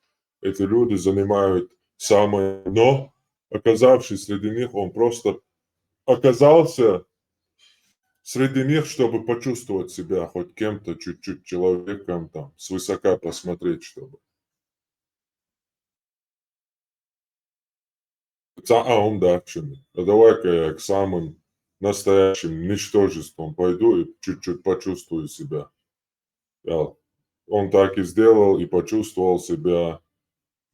эти люди занимают самое дно. Оказавшись среди них, он просто оказался среди них, чтобы почувствовать себя хоть кем-то, чуть-чуть человеком, там, свысока посмотреть, чтобы. Он дальше. А давай-ка я к самым настоящим ничтожествам пойду и чуть-чуть почувствую себя. Да. Он так и сделал, и почувствовал себя,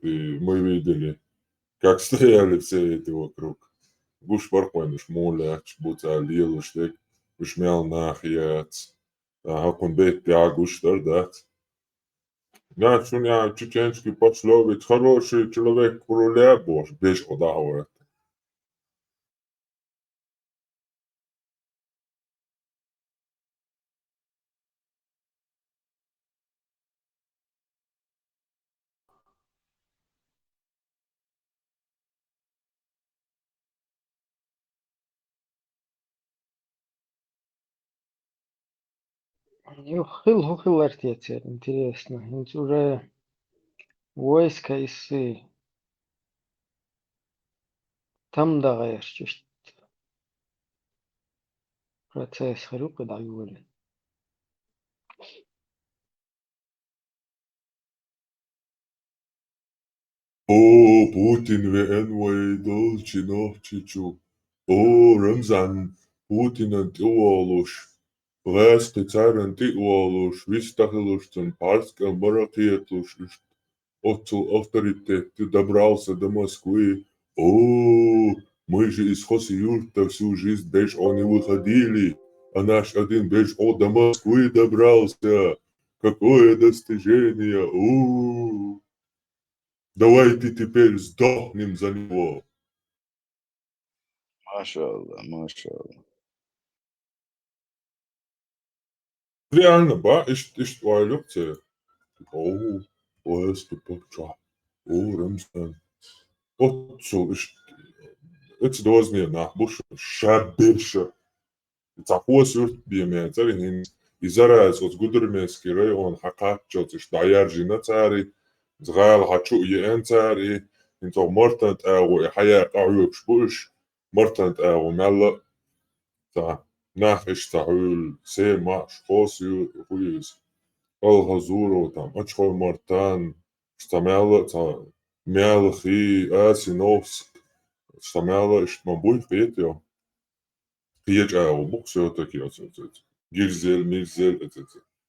и мы видели, как стояли все эти вокруг. Guš varkoinus mūļēks, būtā lielu štek, guš melnāhjēts, hakun бейт guš тардāt. Да, я чеченский пословец, хороший человек в руле бож, без удавает. Хыл артеция, интересно. Ведь уже войска исы там дагаеш, чуть процесс харюка дагули. О, Путин венвай долчи нохчичу. О, Рамзан, Путин антиуолуш. Лэсты царь антиуолуш. Вистахилуш, тон парска баракетуш. Отцу авторитет, ты добрался до Москвы. О, мы же из Хосюрта всю жизнь без не выходили, а наш один без до Москвы добрался. Какое достижение! О, давайте теперь сдохнем за него. Машаллах, машаллах. Реально, ба, ist war Lukte. Oh, Oeste Pukča. Oh, Ramstan. Otcu, it's doznie nahbuš, šabiša. Цахуас юрт биемец, арин изараз от гудермески район хакатчот иш даяржина цари, згал хачу иен цари, инто мортант агу хая قاعوب شبوش, мортант агу мелла, та нахиш тахул, се маш, хосю, хуис, الغزورو там, очхой мортан, штамела, та мелхи, асиновск, штамела, иштмабуй, фетио. Приезжал бог все-таки Гильзель, Мильзель,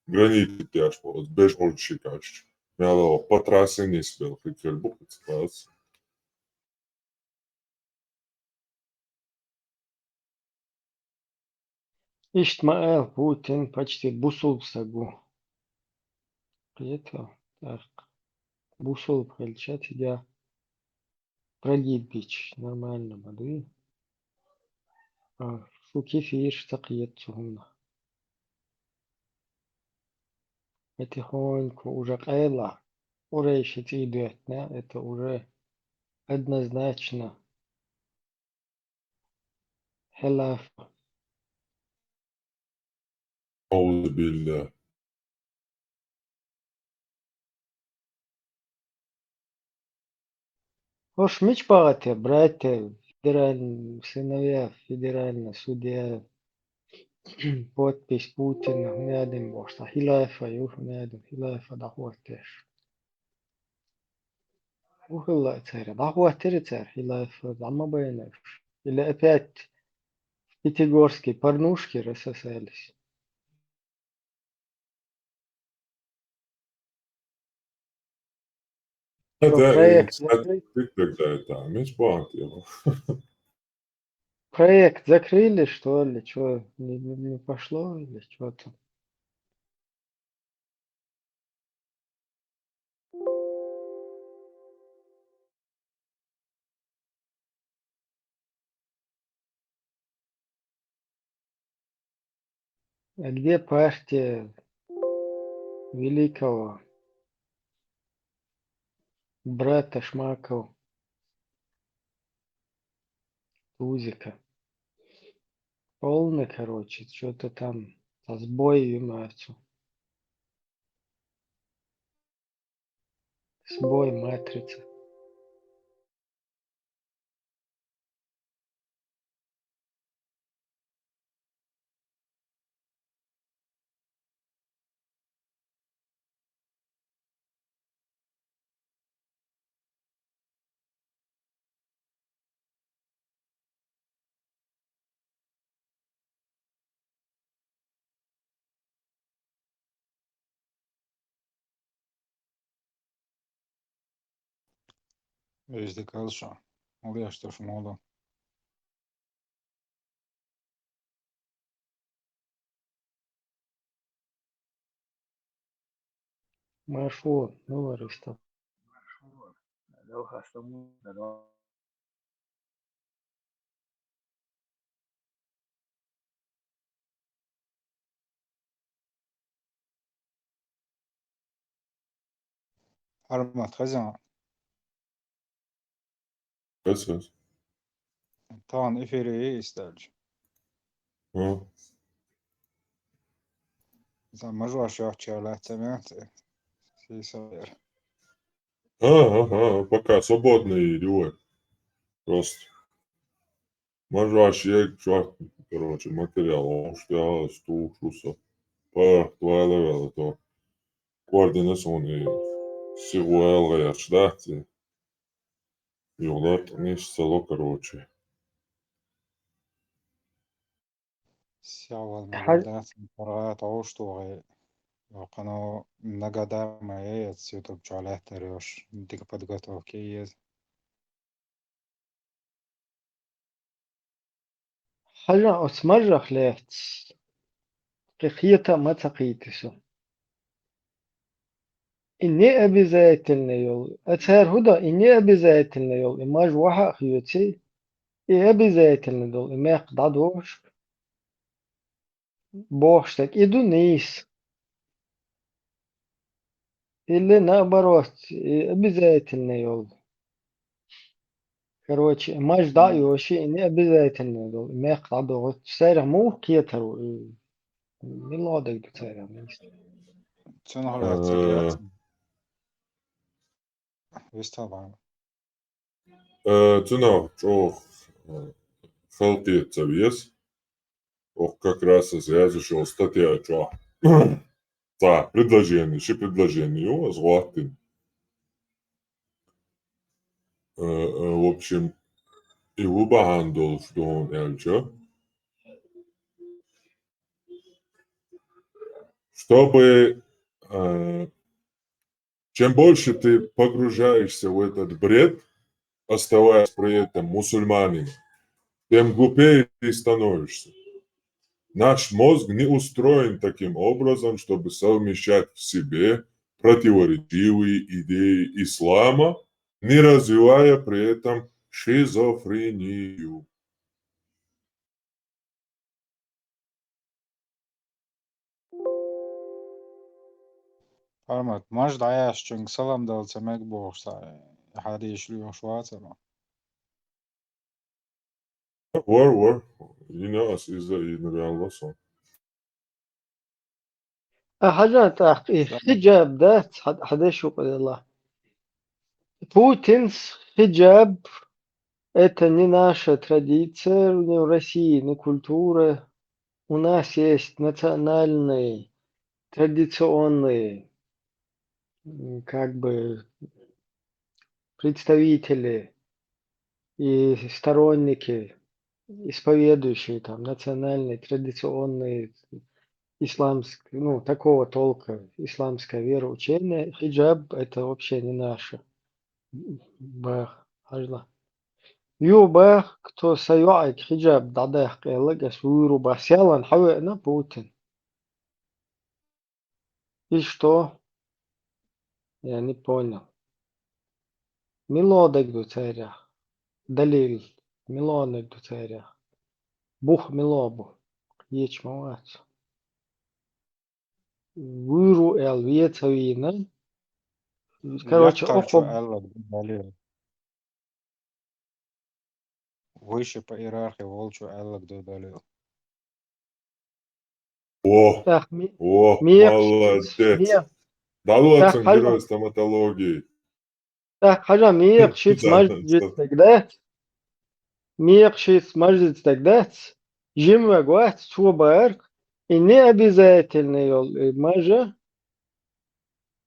гранит тяж полос, без ольчикач. Мяло потрасы не спел, хотел бог спас. Иштмаэл Путин почти бусул в сагу. Приехал, так, бусул приличать, я пролит бич, нормально, воды. Шо кефир тaqiyet сухумна. Потихоньку уже qayla. Урейшить идет, это уже однозначно хилаф. أعوذ بالله. Уж меч богатые, братья, федеральные сыновья, федеральный судья, подпись Путина, рядом бошта, хилафа, юж рядом, хилафа, дохватешь. Ухила царь, дохватери царь, хилафа, дама байнешь. Или опять пятигорские порнушки рассосались. Что, Это, проект кстати, закрыть? ты когда это, меч банк его. Проект закрыли, что ли? Что, не пошло или что-то? А где партия великого Брата Шмаков, Тузика. Полный, короче, что-то там со сбой имеется. Сбой матрицы. Везде kalša. Lieštuši modu. Машу, ну, Аристо. لو خستمون لو Armat Khazan. Kas? Tān efiri isterci. Ha. Sen mažoši jāķēlēt cementi. Сисайр. Пока свободные идиот. Просто. Мажвашек, чувак, короче, материал, что стушуса. По твоя то координационные сигуэлы, да, Юлат не село, короче. Сявал Ха- магадат. Параат ауштуғай. وقناة نجدة ما يوتيوب جعله تريوش ديك подготовки есть. حاجة أسمرخ ليت قيتا ما تقيتسو إني أبي زيتلنا يول أتهر هدا إني أبي زيتلنا يول إما جوحا خيوتي إيه أبي زيتلنا دول إما يقضى دوش بوشتك إدو نيس اللي نابروت إيه أبي زيتلنا يول Короче, матч да يوشي إني أبي زيتلنا دول إما يقضى دوش سيرا مو قيترو ميلودك دو سيرا ميست Sen håller säkert. Visst طبعا. Цена, что халти вес. Ох, как раз я зашел статья, что. Да, предложение, еще предложение. О, златый. В общем, его бахандол, что он эльчо. Чтобы чем больше ты погружаешься в этот бред, оставаясь при этом мусульманином, тем глупее ты становишься. Наш мозг не устроен таким образом, чтобы совмещать в себе противоречивые идеи ислама, не развивая при этом шизофрению. Armat maž dajaš čung salam dal cemek bošta. Hadi išli švācama. Var. Yine izle real son. حاجة حجاب ده حدا شو قال الله Путин's хиджаб это не наша традиция, не в России, не культура. У нас есть национальные, традиционные как бы представители и сторонники, исповедующие там национальные, традиционные исламские, ну, такого толка исламское вероучение. Хиджаб это вообще не наше. Бах, ажла. يوبا كتو سيوعك حجاب دعده قيلق سويرو باسيالا حوئنا بوتين и что я не понял мелодик до царя далил мелодик до царя бух мелобу еч мавац выру эл ветавина короче, يقل شو أخو قالك دوليل выше по иерархии волчу قالك додолил. О, так, о, миякшиц, молодец. так, Далуатсан хажа, герой стоматологии. так, хажа, миякшиц, Занялся. миякшиц, маждец тогда, жим вагуат, чубарк, и не обязательно йол, мажа,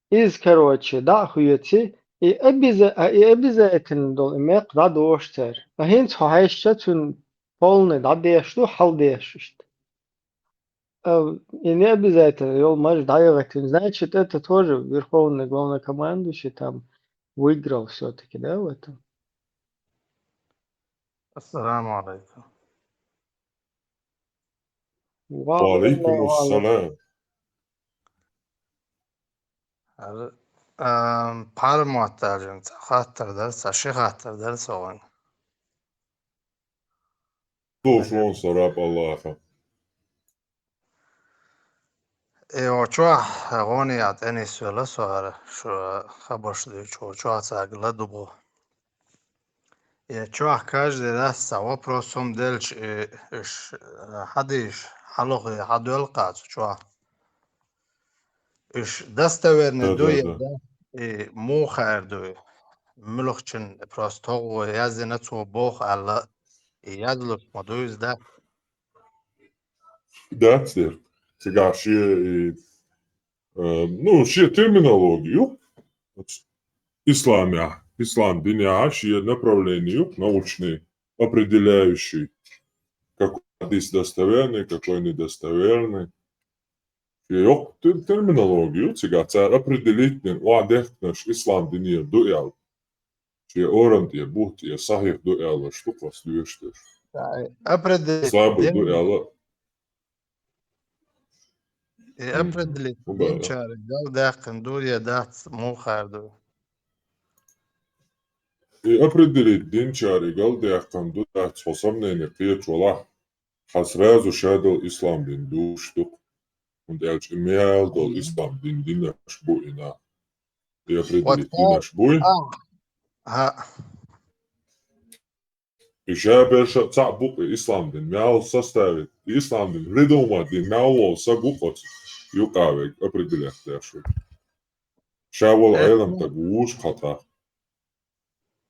из, короче, да, хуйти, и обязательно дол, имеет радоштер. А хинц хахайшча тун полный, да, дешту, хал дешт. И не обязательно, йол, маж, дайректин. Значит, это тоже верховный главнокомандующий там выиграл все-таки, да, в этом. السلام عليكم. وعليكم السلام. Par muhtarcım, خاطر درس شي خاطر درس وين شو شلون صراب الله أخا. شو غوني يعطيني سؤال شو خبرش دي شو عساقلا دبو شو каждый раз с вопросом дельч حديش حلقي حدو القاц شو إيش دستورنا دوية ده مو خير دوي ملوخشن براستو يازنتو بوخ على يادلوك مدويز ده That's it. Сега ну, шie терминологию. Ислам диня, шie направлению научные, определяющие, какой хадис достоверный, какой недостоверный. Yok terminologiju, сега цар определительный, наш ислам диния дуял. Šie orantie būtu, ja sahih duēla štukas ļuešties. Slēbu duēla. определить динчары дал дахкан дуя дат му харду И определить динчари галдяхкан дудат способнение печуала хасразу шадал ислам дин душтук. Und elch imel dol islam din dinash buina. И определить dinash buin. Žēbērša cābuk islamdin мяу составит. Islamdin придумать мяу сагукот. Юкавек определять тешу. Шавол айлам так уж хата.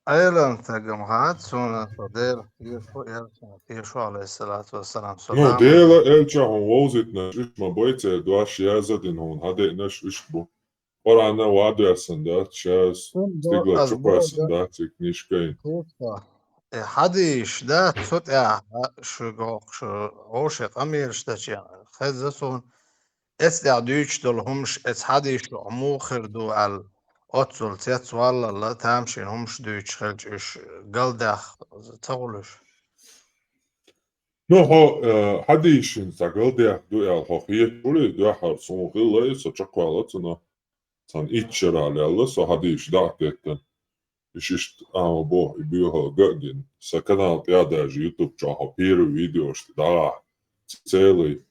айлам тагам хат суна фадел Иешуа алейхиссалату вассалам Ну, дела элча хон возит на ишма бойце дуаш язадин хон хаде наш ишбу. Орана вадуясан да час стигла чупасан да книжкаин. حديش ده صوت شو عوشق أمير شتاچي خزسون دوش دولهمش حديش عموخر دو على أتصل تيت والله لا تامشين همش دوش خلج إيش قلدخ تقولش Ну, حديش تقلدخ دو على حقيقة ولي دو حر سموغي سچقوالتنا تان إتشرا لألا سو حديش دعتتن İşte ama bu bir gün kanal piyadacı YouTube çaha bir video işte daha цели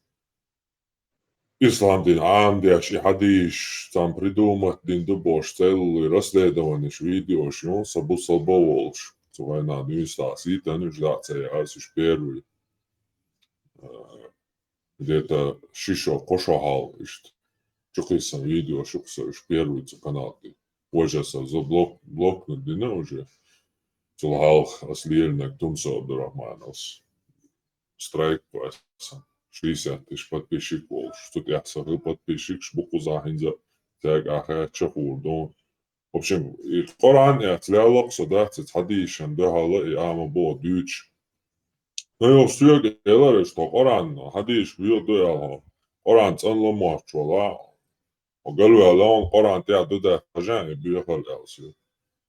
İslam din amdiyaş hadis tam придумать din duboş цели расследование видео он собу собоволш цвайна нюстас и тануждация асуш первый где-то шишо кошохал işte çok insan video şuksa первый канал Ojasa за блокнут дина уже Цулхалх Аслиельна Тумсо Абдурахмановс страйк пасан 60 тысяч подписчиков что я сахил подписчик шбуку захинза так ахая чахурдон в общем и Коран я тляла сюда хадишан да хала и ама бо дюч но я все говорю что Коран хадиш бью да Коран цанло мачвала وقالوا لهم قرآن تاع دودا حاجة بيخل ألسيو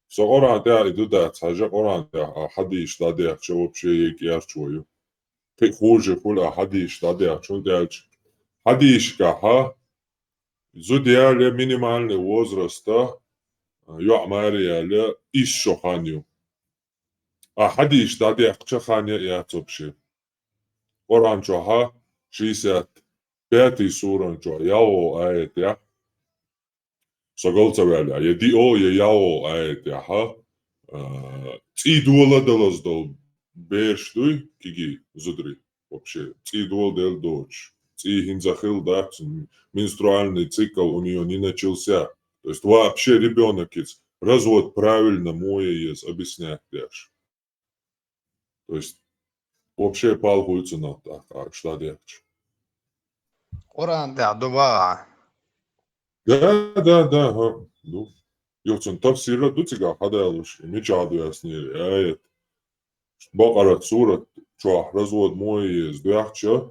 سو قرآن تاع دودا حاجة قرآن تاع حديش تادي شو بشيء يكير شويو في خوج كل حديش تادي شو دالش حديش كها زوديال مينيمال وزرستا يعماري له إيش شو خانيو حديش تادي خانية يعتب شيء قرآن شوها شيسات بيتي سورة شو ياو آية سقلت ولا يدي أو ياو آيت يا ها تيدولا دلز دول بيرشتوي كيجي زدري вообще تيدول дел дочь тихин захил да менструальный цикл у нее не начался. То есть вообще ребенок из развод правильно мое есть объяснять даже. То есть вообще палкуется на так, а что делать? Oran da duba. Да, ага. Ну, يوتن تفسير دوتيغا هذا ميجادو ясни آيات بقرة سورة شو развод мой есть дяхча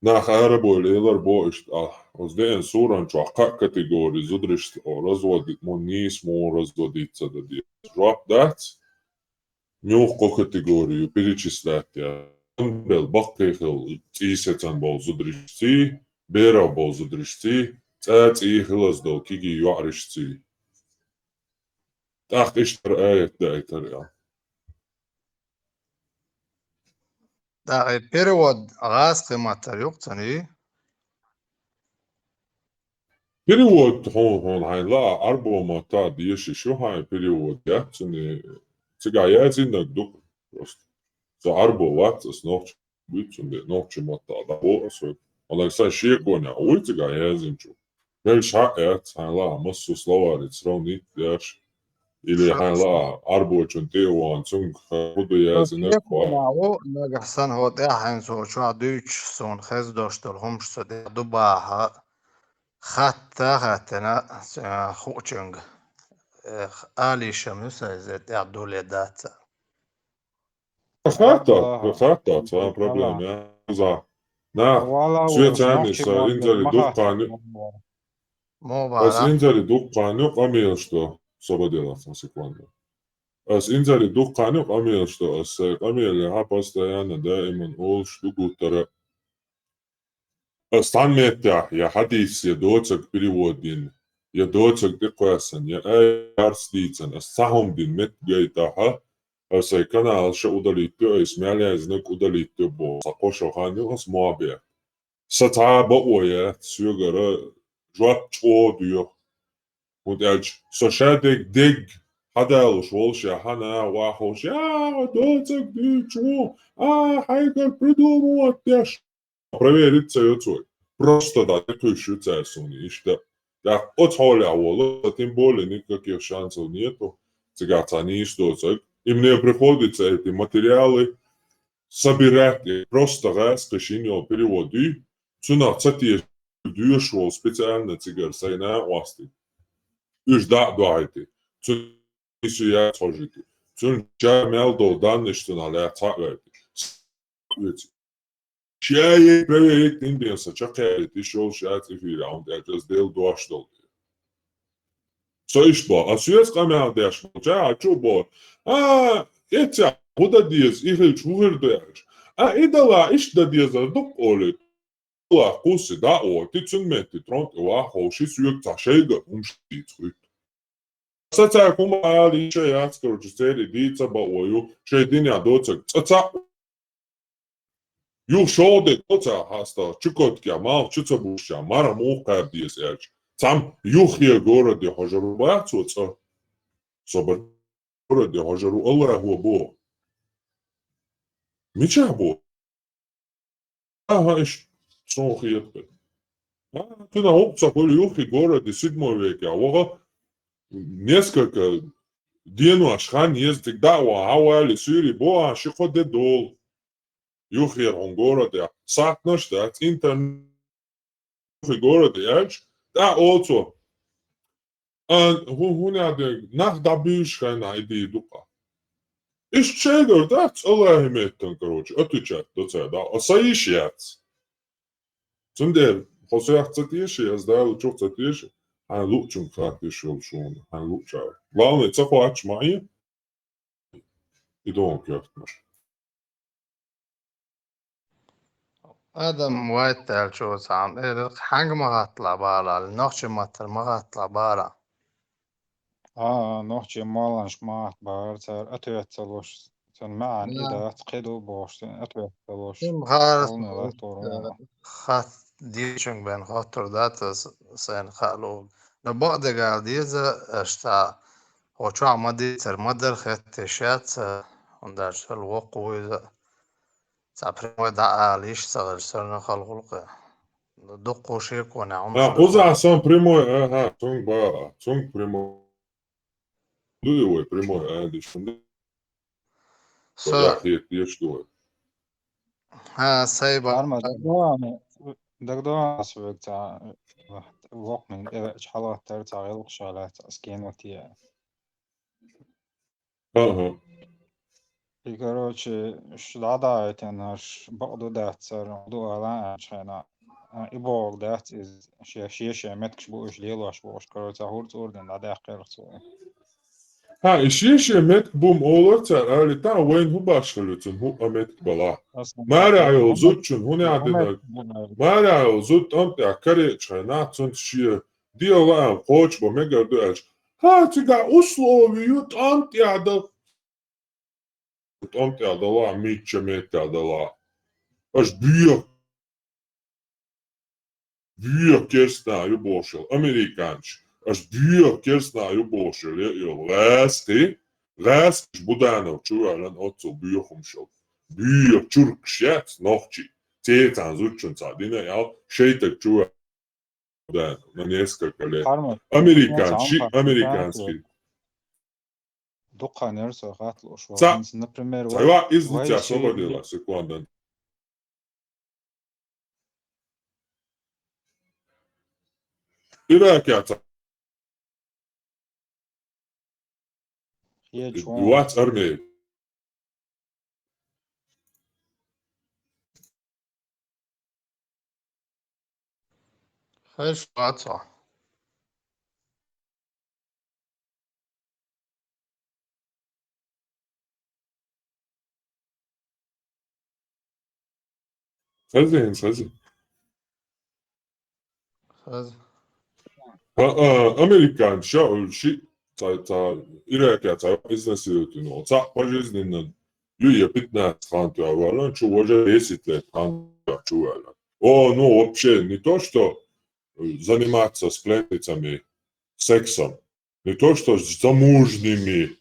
nach Arabul ilar boist uz dien suran šo kategoriju zudrišt o razvodit monis mo razvoditsa da die drop that mjuko kategoriju перечислятия бел баккехил цисецан бол зудришти бера бол зудришти цац ихилас дол киги юаришти так иштар аят да итаря Da перевод гасты материуктани. Перевод он хайла арбома та диеши шо хай перевод я цега я зинак дук просто за арбо ватс нох бутунде нох чмота да бо она са шеконя ультига я зинчу вел ша я хайла массу словарец ровни яш или хайла арбо чунте ван цунг худу я зинак О, нагасан хот яхен со шо дүйч сон хез доштол хомш де дубаха. خاتنا خوچنگ آلی شمس از دولة داتا خاطا تا problem ja za na Svećanica inzali dukkanju as inzali dukkanju amil što slobodila sam sekundu as inzali dukkanju amil što as amil ha postajana daiman ol što gutara Станметя, я хадис, я доцак переводин, я доцак деквасан, я арстицан, сахом дин мет гейтаха, сай канал ша удалитё, и смяля знак удалитё бо, сакошо ханю ас мобе. Сатаба оя, сюгара, жват чо дюё. Und so schadeg dig, hadal шволша, хана вахош, я доцак дичо, хайгар придумывать яш. Проверить свой цой. Просто да, такой швейцарский, и что да, от холявола, тем более никаких шансов нету. Цыгаться не что и мне приходится эти материалы собирать просто раз, кашиньо переводы. Цена цати дюшвол специально цигар сайна уасти. Уж да, дуайте. Цун я сожите. Цун ча мелдо данные, что на лето. Шея проверить индианца, чакает, и шел шать эфир, а он это сделал дуаштол. Соишбо, а свет камера дешмал, а чубо, это куда диез, их чувер деш, идала, ишда диеза, дук олит. Ла, куси, да, ты цунмети, тронт, хоши, сюк, цашейга, умштицхуит. Сацая кумали, шеяц, короче, цели, дица, баою, шейдиня, доцак, цаца, Ju šode toca hasta čukotkia mal čucabušća mara muhkar dies erč. Tam juhie gore de hožaru bacoca. Sobar gore de hožaru Allahu bo. Miča bo. Aha iš sohijetpe. Туда опца были юхи gore de 7 веке. Ого несколько дену ашхан ездик да уауали сюри бо ашиходе дол. Juhir on gorodia saknaš da intern gorodia da also hun hade nach da büschrein ID duka is cheddar that's Allah metten короче отвечать до да а саишьяц цунде хосяхца тиши я сдал чуца тиши а лучшим хатишил шон а лучше главное цахуач май и дом кёртмаш آدم وايد شو سام حاجة ما هطلع بالا النقش متر ما هطلع بالا نوحجي مالنش ما بارتر أتويتلوش تن معن إذا تقيدو بوش أتويتلوش خات ديشن بين خاطر دات سين خالو بعد قاعد يزا اشتا وشو عمدي تر مدر ختشات وندرس الوقو إذا سابرين ودا ليش صغر سرنا خلق دقو شيك ونعم Uza sam primo, tung ba, tung primo. Dude, primo, Andy, şimdi سو yaş duvar. ها سايبا أرمى دقدوها سوق تاع وقت من إيش حلا ترتاع يلق شغلات أسكين وتيا Aha. и короче شدادا تناش بعضو دات سر بعضو على شينا إبوغ دات إز شيء متكش بوش ليلوش بوش короче هورت أوردن دا داخل سوى İşi met bum olursa öyle ta oyun hu başlıyorsun hu amet bala. أصلا Mara yol zutçun hu ne أمت adına Mara yol zut ant ya kare çayna tun şiye diyorlar koç bu me gördü elç. Ha tiga usloviju ant ya da la mitçe met ya da la. Aš büyük kersnāju bošel, amerikāņš. Aš büyük kersnāju bošel, jo lēsti budēnov čuvēlen otsu büyükumšel. Büyük čurk šķēts nohči. Cietān zučun cādina jau šeitek čuvēlen budēnov. Man ieskakaļē. أرمى Amerikānski. دقة نرسو قاتلو شو Ca, например cajvā izlicā شيء sobadīlā sekundan. Irākā هي جوان Vācu armija. خيش قاطع Sazin. خذ Amerikāņi šī tā Irākā tā iznesījuti no tā pažīzdina Юя 15 хантуя, чувоже 10 лет хантуя чувала. Ну вообще не то, что заниматься с пленницами сексом, не то, что с замужними,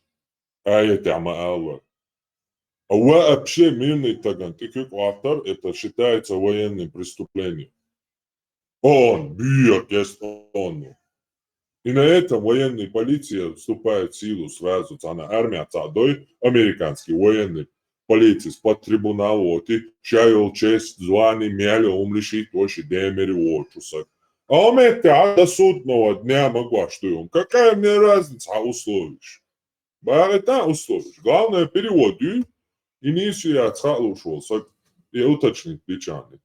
а вообще мирный тагантик экватор, это считается военным преступлением. Он бьет, если он. И на этом военная полиция вступает в силу сразу. Она армия цадой, американский военный полицист под трибунал, вот и чаял честь, звани, мяли, умлиши, тоши, демери, очусак. А он это до судного дня могла, что он. Какая мне разница, условишь? Барета условишь. Главное, переводи, и не я цалушил, и уточнить печали.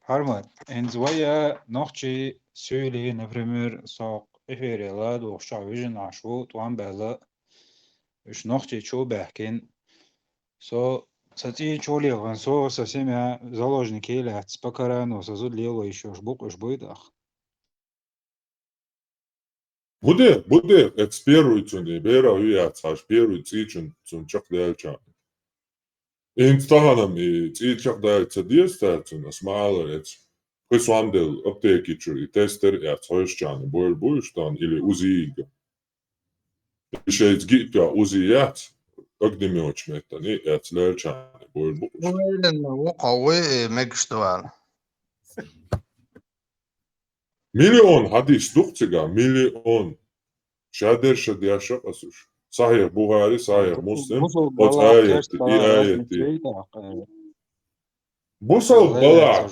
Harma, en zwaia nochtje söyle, например, sok eferela do shawijin ashu tuan bela, ish nochtje cho behkin, so сати чоли гансо совсем заложники или спакара, но созуд лело еще жбук уж быдах. Bude, et spieruiți un bera uiați, aș spieruiți aici un ceac de aici. Instahanam i ceac de aici diestați un smaller, et păi soamdel aptekicuri, tester, et hoișceane, boil buiștan, ili uziiga. Și aici gipia uziiați, agdimioci metani, et lerceane, boil buiștan. وين وقوي مكشتوال Milyon hadis duktiga, milyon. Şader şadiyaşa asuş. Sahih Buhari, Sahih Muslim, ot ayeti, i ayeti. Busal bala.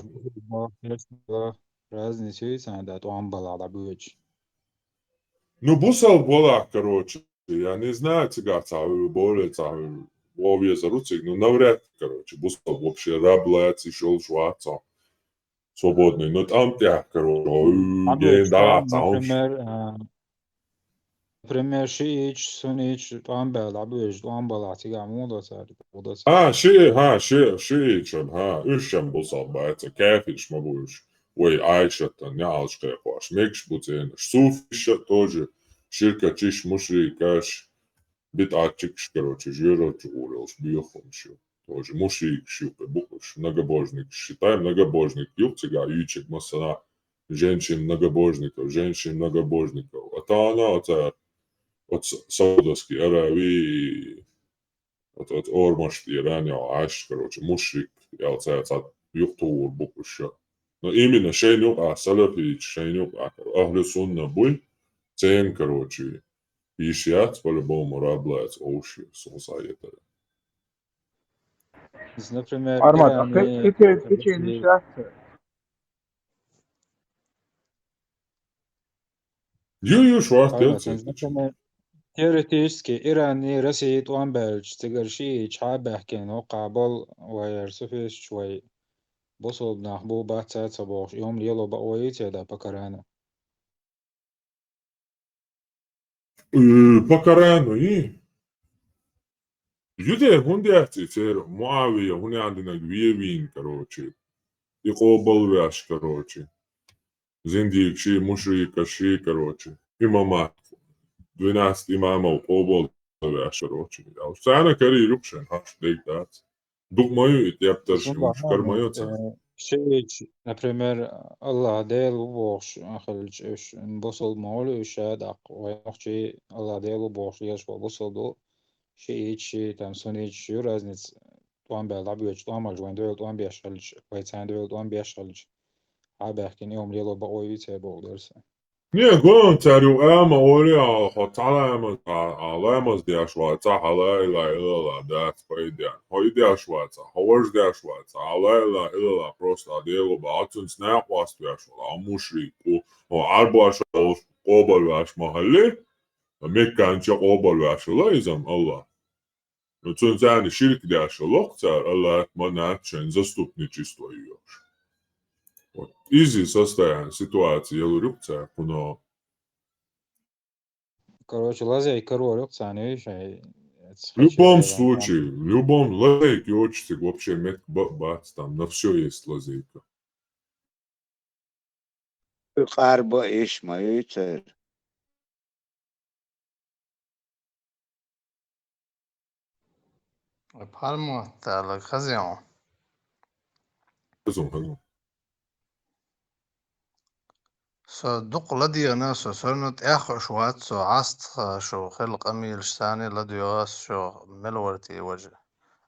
Разница есть, да, туан бала да büyük. Ну, busal bala, короче. Я не знаю, цыга цавы, более цавы. Вовье заруцик, ну, навряд, короче. Busal вообще раблаец и шел шваца. Свободный. Но там тя, короче, да, цауш. Например, шиич, сунич, туан бала büyük, туан bala тига мода сар. Шиичам, üşem busal baita, кефиш мабуш. Ой, айшатан, я алшкепаш. Мекш буценаш. Суфиша тоже. Ширка чиш мушри каш. Бит ачикш, короче, жирочу урелш, бьехомшу. тоже мушрик щупы, букуш, многобожник. Считаем многобожник. Юбцега, ючек, масана, женщин многобожников, А та она, от Саудовский Аравии, от Ормашти, Иране, Аш, короче, мушрик, я вот юхтур букуша. Но именно шейнюк, салафич, шейнюк, ахлю сунна буй, цен, короче, ишиат, по-любому раблаец, оуши, сумсаетара. Например, Armad, Иране, Türkiye inşaatı. Шварц Например, делается. теоретически Иране, Россия, туан бельч, تقرشي شعب كانوا قابل ويرسفش شوي بوصل نحبو باتسات صباح يوم يلو بقوي تيدا بكرانا Покарану и Юде хундиахти цер Муавия, хуни عندنا гвиевин, короче. И قوبل вяш, короче. Зиндик ши, мушрика ши, короче. Имамат. 12 имамов قوبل вяш, короче. Сана кари рукшен, хаш дейктат. Дук мою итяптарш, мушкар мою цан. شيء например الله ديل وبوش أخلج إيش بوصل مول إيش هذا ويحكي الله ديل وبوش يش وبوصل دو شيء تمسوني شيء رازنت توان بيلعب يوش توان مجوين دول توان بيشغلج ويتان دول توان بيشغلج عباكين يوم يلو بقوي تابو درسه Не, гон царю эма оля, хотала алемас диашваца, халайла илла, да, спойдя. Хойдя шваца, ховождя шваца, алайла илла, просто адело бацун сняхвас диашвала, амушрику, арбаш обалваш махалли, мекканча обалвашла изам Аллах. Но цунцани ширк диашвала, цар Аллах манатчен заступничество ее. Вот. Изи состояние ситуации, я говорю, но короче лазей король цаны шей в любом случае, в любом лазейке очень вообще мет бац, там на все есть лазейка. Qarbo eşmayıtır. Palmo تاع خزيون Hazım. سو دق لدي ناس سرنت اخو شوات سو عست شو خلق اميل شتاني لديوس شو ملورتي وجه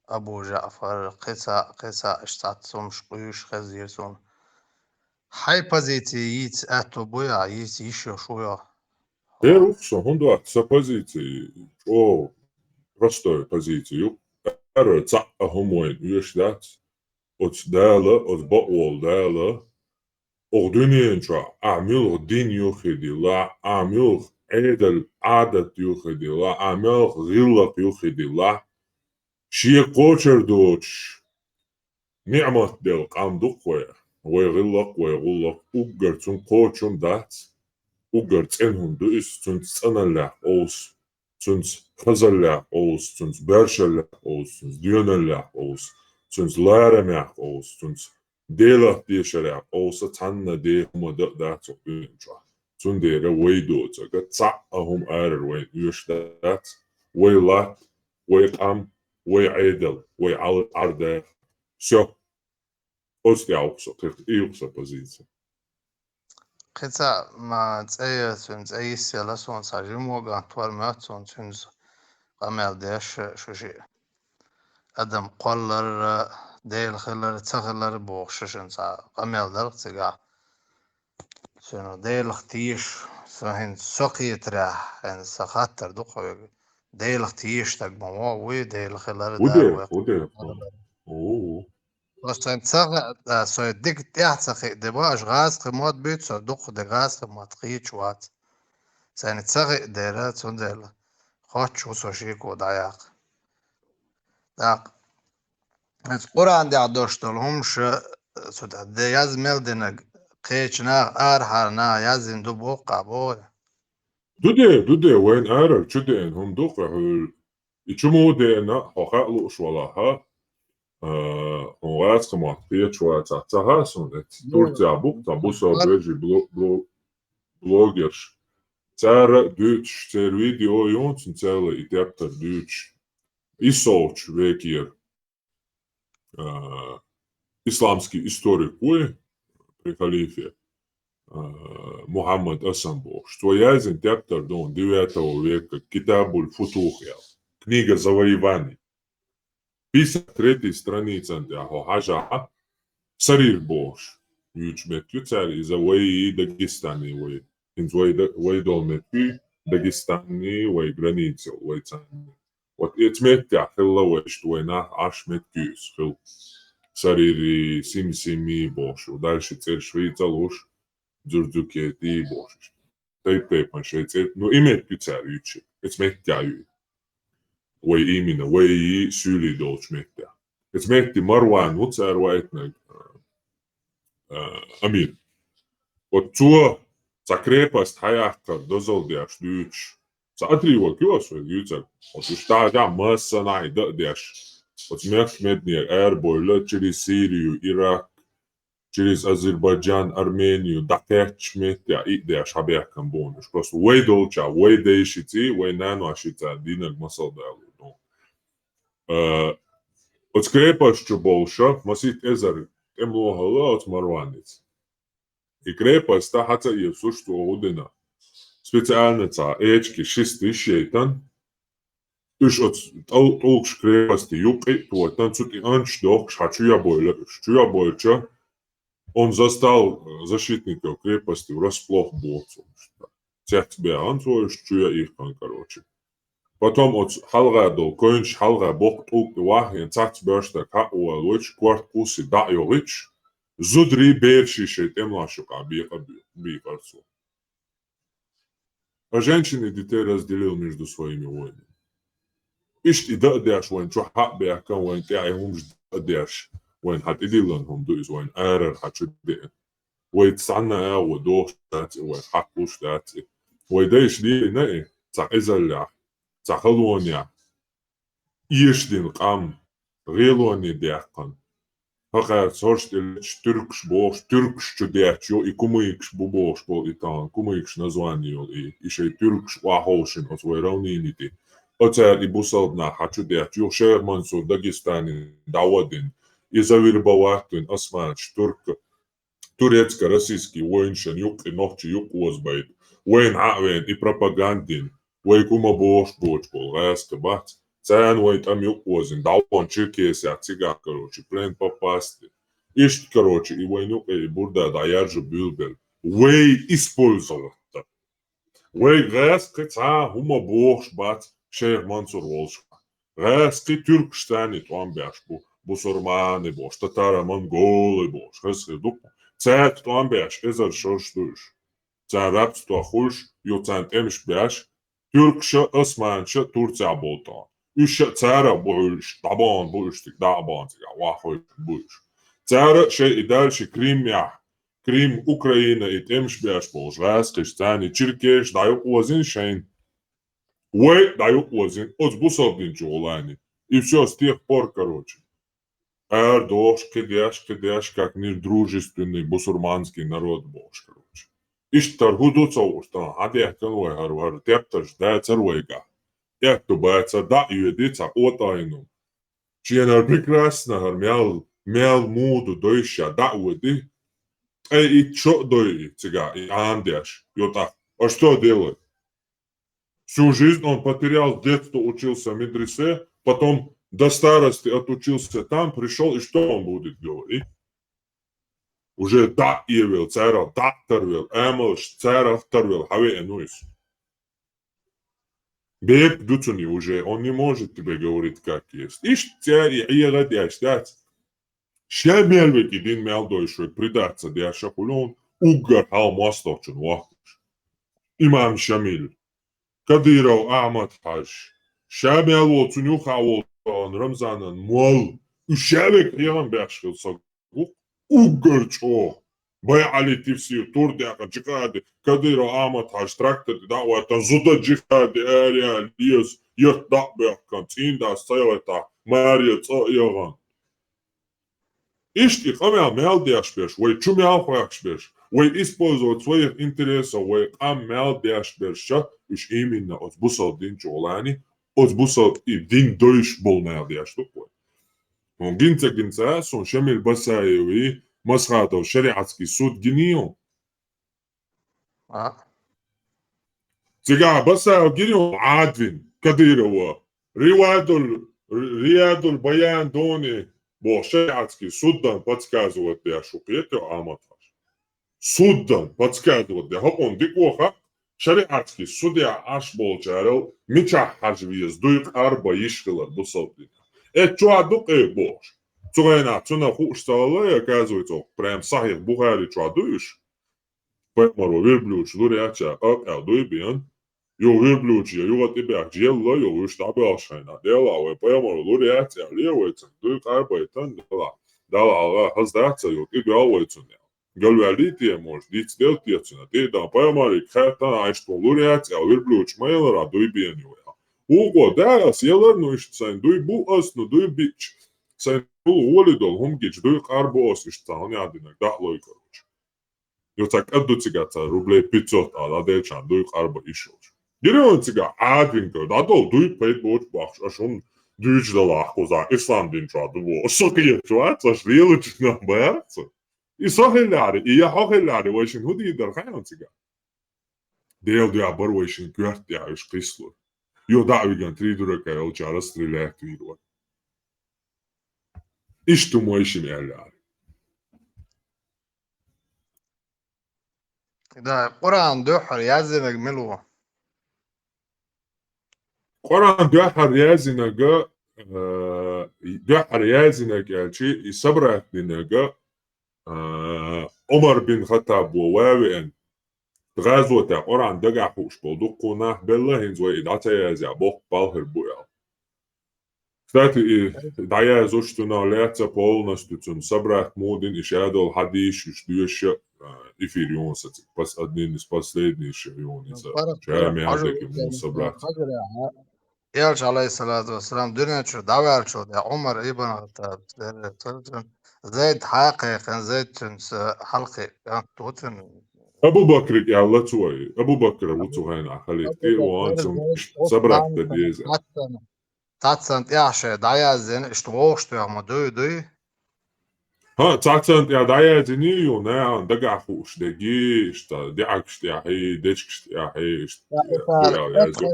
ابو جعفر قسا اشتعت سوم شقيوش خزير سوم حي بازيتي يت اتو بويا يت يشو شويا Рухса, он да, с позиции, о, простой позиции, это ца ахомоин, юшдат, от дала, от баол дала, أغدنينشا أعمل دين يخدي لا أعمل عدل عادة يخدي لا أعمل غلط يخدي لا شي قوشر دوش نعمة دل قام دقوة ويغلق ويغلق أقرتون قوشون دات أقرتنهم دوش تنس أنا أوس تنس خزل أوس تنس برشل أوس تنس ديون أوس تنس لارم أوس تنس ديلا دي شرع أوسا تانا دي هما داتو إنشا تون دي رويدو تاكا تسعهم آرر وين يوش دات ويلات ويقام ويعيدل ويعرض شو أوستي أوكسو تخت إيوكسو بوزيسي قسا ما تأيه سنز أي سيلا سون ساجمو بانتوار مات سون سنز قامل ديش شو شيء أدم قولر ديل خلر تخلر بوخششن سا قامل درق تقع شنو ديل اختيش سهن سقي تراح ان سخاتر دقو ديل اختيش تق مواوي ديل خلر دار ودي أوه بس انت سغ سو ديك تحت سخي دباش غاز خمات بيت سو دق دغاز خمات خيچ وات سان تسغ ديرات سون ديل خاچ وسو شيكو دايق داق از قرآن دي عدوشتلهم ش سود دي ياز ملدنگ قيچنا ارحرنا يازين دو بوقع بوي دودي وين آرر چودين هم دوقع هل إچمو دينا حقاقلو شوالها on vecumā piečots atcerās, un Turcijā bukta busā bieži blogers. Cēra dūč, cēra video jons, un cēla it aptar dūč. Izsauč veikir. исламский историк при халифе Мухаммад Асамбо, что Язин тептер до 9 века Китабуль Футухья, книга завоеваний. 53 страница Хажа Сарир Бош, Ючмет Юцар из Авои Дагестани, Вайдолмети, Дагестани, Вай границы, Вайцани. Вот этметя хиллавай, что на Ашмет Кюс, хил Сарири Сим-Сими Бошу, дальше цель Швейца Луш, Дзурдзуке Ти Бош. Тейп Маншейцет, ну имеет Кюцар Ючи, этметя Ю. Вай именно, Вай Сюли Долчметя. Этмети Марван, вот царь Вайтнаг, Амир. Вот цуа закрепость хаяхтар дозолдяш дюч. Саатриво кюасве гюцер. Вот уж та масса найдешь. Вот мехмеднер эрбойло через Сирию, Ирак, через Азербайджан, Армению, дакечметя идеш хабехкам бонуш. Просто вей долча, вей дейшити, вей нануашица динаг масалдалу. Вот скрепость больше, масит эзер эмлохала от марванец. И крепость та хаца и все, что удина. Специально ца эчки 6 шейтан. Уж от толкш крепости юпи, то там цути аншдох, шачуя больше. Он застал защитников крепости врасплох борцом. Тех тебя антвоешь, чуя их, короче. Потом от халгадол, конч халга бог тук вахен цац бёрста ка уалуч, кварт куси да йолич. Зудри берши шейтем лашука бикарцу. А женщины детей разделил между своими воинами. Ишти дадяш воин чуха бякан воин тяй хумж дадяш воин хат идилан хум дуис воин эрер хачуде. Воин цанна эу дош дати воин хакуш дати. Воин дэйш ди не ца эзалля ца халуоня. Иштин кам релуони дякан. Хакар сорштил türkш бош, türkш чудячо и кумыкш бубош пол итан, кумыкш названио и еще türkш вахошин от свой равнинити. Оцер и бусалдна хачудячо шермансу Дагестани давадин и завирбаватин осмач турецко-российский воиншен юк и ногчи юк озбайт. Воин авен и пропагандин, вой кума бош боч пол раскабат. Цен вой там юкозин, да он черкесия, цигак, короче, плен попасть. Ишт, короче, и войну, и бурда, да я же бюлбер. Вей использовал это. Вей грэски ца, хума бохш бат, шейх Мансур волшка. Грэски Тюркштани, туам бяш, бусурманы бош, татара монголы бош, грэски дуп. Цэк туам бяш, эзар шорш душ. Цэн рабство хуш, ю цэн темш бяш, Тюркша, османша, Турция болтан. Üç çare boyuş, taban boyuştuk, taban ya, vahoy boyuş. Çare şey idalşi Krim ya, Krim Ukrayna it emşbeş boş, raskiş tani Çirkeş da yok ozin şeyin. Ve da yok ozin, oz bu sabdinci olani. И все с тех пор, короче. Эрдош, кедяш, как недружественный бусурманский народ бош, короче. Иштар гудуца устан, адя канвай харвар, тепташ да царвайга. Jak to báca, da jedica otainu. Čienar прекрасно мял муду дойша, да уди. И что дой цыга, и андяш, йота. А что делать? Всю жизнь он потерял детство, учился в медресе, потом до старости отучился там, пришел, и что он будет говорить? Уже да ивел, царал, да торвел, эмелш, царал, торвел, хаве энуис. Беб дуцуни уже, он не может тебе говорить как есть. Ишь царь и радяш, да? Шабелвеки дин мелдойшой предаться дяша пулон, угар халмастовчен вахтуш. Имам Шамиль, Кадыров Ахмад Хаш, Шабел цуню хаволтан Рамзанан мол, ушабек яган бяшхилса, угар чо. Бай али тивси турдяка чикади, Кадыров Ахмад Хаш трактор давата, зуда джихади эрия лиес, ят дабякан, цинда сайлета, мария цо яган. Ишти хамя мелдяшбеш, вой чумялхвакшбеш, вой использовать своих интересов, вой ам мелдяшбеша, уж именно от бусал дин чолани, от бусал и дин дойш бол мелдяш тупой. Он гинца, сон шамил басаеви, масхато шариатский суд гнио. Тига басаев гнио адвин, Кадырова, Риадул Баян Дони, бо шариатский суддан подсказывает, я шукете аматаш. Суддан подсказывает, я он дикоха, шариатский судья аш болчарел, мича хажвиез, дуйк арба ишкилар бусалдин. Чуадук бош. Цугайна, цуна хуштала, оказывается, прям сахих Бухари чуадуиш. Поэтому верблюч, луриача, дуйбиан. Jo verblūči, jo ļoti ibāk džēlā, jo viņš tā bēlšainā dēlā, vai pajamoru luriācijā lievojcam, tu arbaitan dēlā hazdāca, jo ibi alvojcunā. Galvēlītie mūs dīts dēltiecina, tīdā pajamārī kētā aizto luriācijā verblūči mailarā duibieņojā. Ugo dēlas ielarnu išcain duibu asnu duibič, sain tulu olidol humgič duik arbos išcaun jādinak dahloikaruč. Jo cak adducigācā rublē 500 tādā dēļšām duik arba išauč. Geriausiga atvinka, dadol duy peit boč bakš, aš un dūģdalā, ko zā Islandinčā duvo, šokietu atsas lieličinā bērca. I sohelāri, I hohelāri, vai šin hudīdar hajansiga. Dēl dujā barvoišin kjörtjā iš krislur. Jo dāvigan trīduraka elčā rastrilēt vīrot. Ištumoišin elāri. ده قرآن دحر يعزمك ملوه Koran döhar yazinaga döhar yazinaga elçi sabratninaga Umar bin Khattab وواوئن غزوة قرآن دقع خوش بلدقنا بالله هنزوي إدعتا يازع بوق بالهر بويا Kstати, da je zoštuna leca polnostutun sabrat modin i šedol hadiš i štuješa ifir jonsac, pas adnin iz последнейшего jonisa. Čajam ja deki mu sabrat. Elçi aleyhissalatu vesselam dünyaçı daverçu ya Umar ibn Hattab زيد حقيقة زيد حلقي توتن أبو بكر يا الله توي أبو بكر وتوهين عخليتي وأنتم sabrat تديزة تاتسنت يعشى دعيا زين اشتوشتو يا مدوي ها تعتنت يا دايا دنيو نا دقع خوش دقي اشتا دعكش يا هي دشكش يا هي يا زوج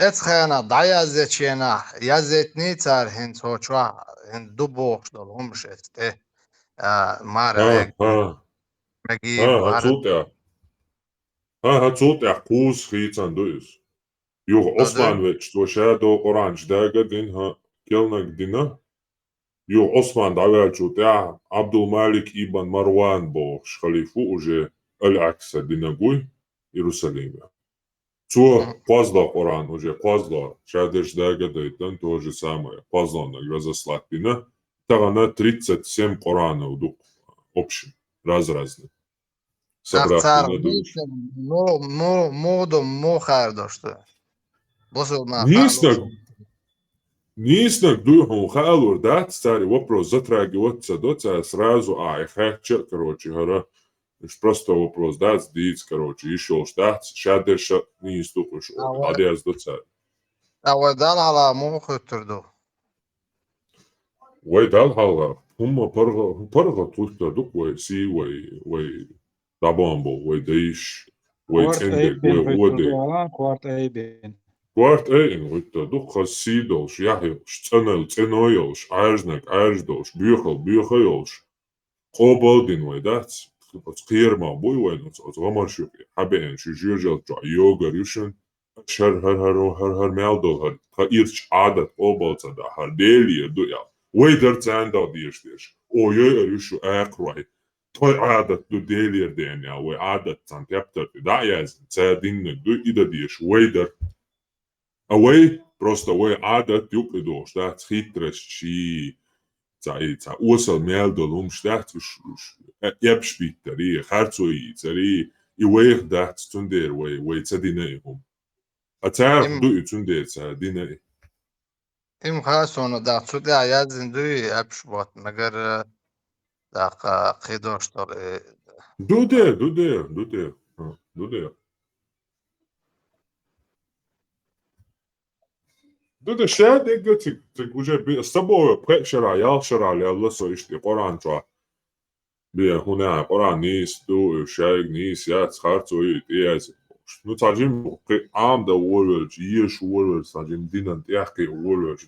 اتخينا دعيا زيتشينا يا زيتني تار هند هوشوا هند دبوش دول همش استه مارا مجيب هتصوت يا قوس خيتان دويس يوغ عثمان وشادو أورانج داقة دينها كيلنك دينا يوغ عثمان دعوالشو تاع عبد الملك ابن مروان بوش خليفو وجي العكس دينا قوي يروساليم تو قوازلا قرآن وجي قوازلا شادش داقة دايتان توجي سامة قوازلانا разослать دينا تغانا 37 قرآن ودوق общий разразный собрать дина душ مو خير داشته Нисна дуйху халур дат старый вопрос затрагиваться доца сразу хэча, короче, гора. Просто вопрос дат диц, короче, еще штат, шадерша не стукуш, адиаз доца. ودال على مو خطردو ويدال حالا هم برغة توتا دوك وي سي وي دابامبو وي ديش وي تندق وي ودي كوارت ايبين Kvart ein vita dukhas sīdols, jahilš, cenojols, airzdols, bjuhajols, qobaldin vai dats, pats qirma bujvainots, ats vamaršuki, habeen, ši žiržel, ča yoga rjušen, har meldol, har irč adat qobaltsada, har delier duja, waidar tsandal dieštieš, ojoj rjušu ēkrai, той adat du delier dēnjā, vai adat tsand japtarti, da jāzin, tsādinnek du idadieš, waidar, Away, просто away adat juklido, staat schitres chi, ca osal meldol staat jebspiteri, hartsoi, ceri, I weeg dat tunder way tsadine a taar du tunder tsadine. Im خاصون دا تسود عياد زندوي أبشبوت مگر دا قيدوش طول Do there. ده شاد إجا تقولي بيستبوا بقشرة يالشرة لله سويشتي قرآن شو بيه هنا قرآن نيس دو شايق نيس يات خارتو يتياز نو تاجم عام ده ولج يش ولج تاجم دينا تيحكي ولج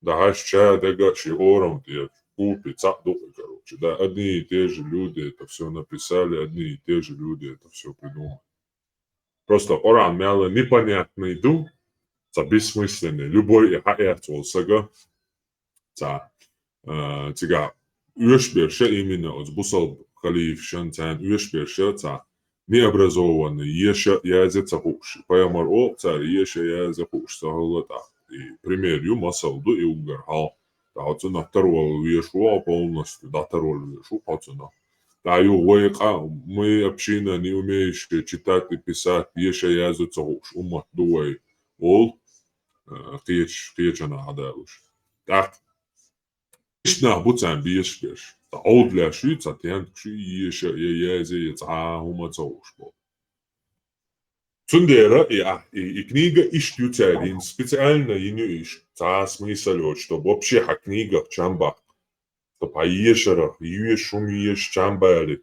ده هاش شاد إجا شي أورم تيج كوبي تصدق كروش ده أدني تيج لودي تفسير написали одни и те же люди это все придумали. Просто Коран мяла непонятный ду, за бессмысленный. Любой хаят олсага, за тига уешберше именно от бусал халиф шантан уешберше за необразованный ещё язе цахуш. Поэмар о царь ещё язе хуш сахалата. И пример ю масалду и угархал. Да отсюда второго уешуа полностью, да второго уешу отсюда. Да, мы община, не умеющие читать и писать, еще языца уж ума дуай, ол, киечана адалуш. Так, ишна буцан биешбеш. Да, ол для шица, тян ши еще язе ума цауш бол. Цундера и книга иштюцарин специально ину иш. Смысл, что вообще книга в чамбах. По ешерах, ешум еш чамбали.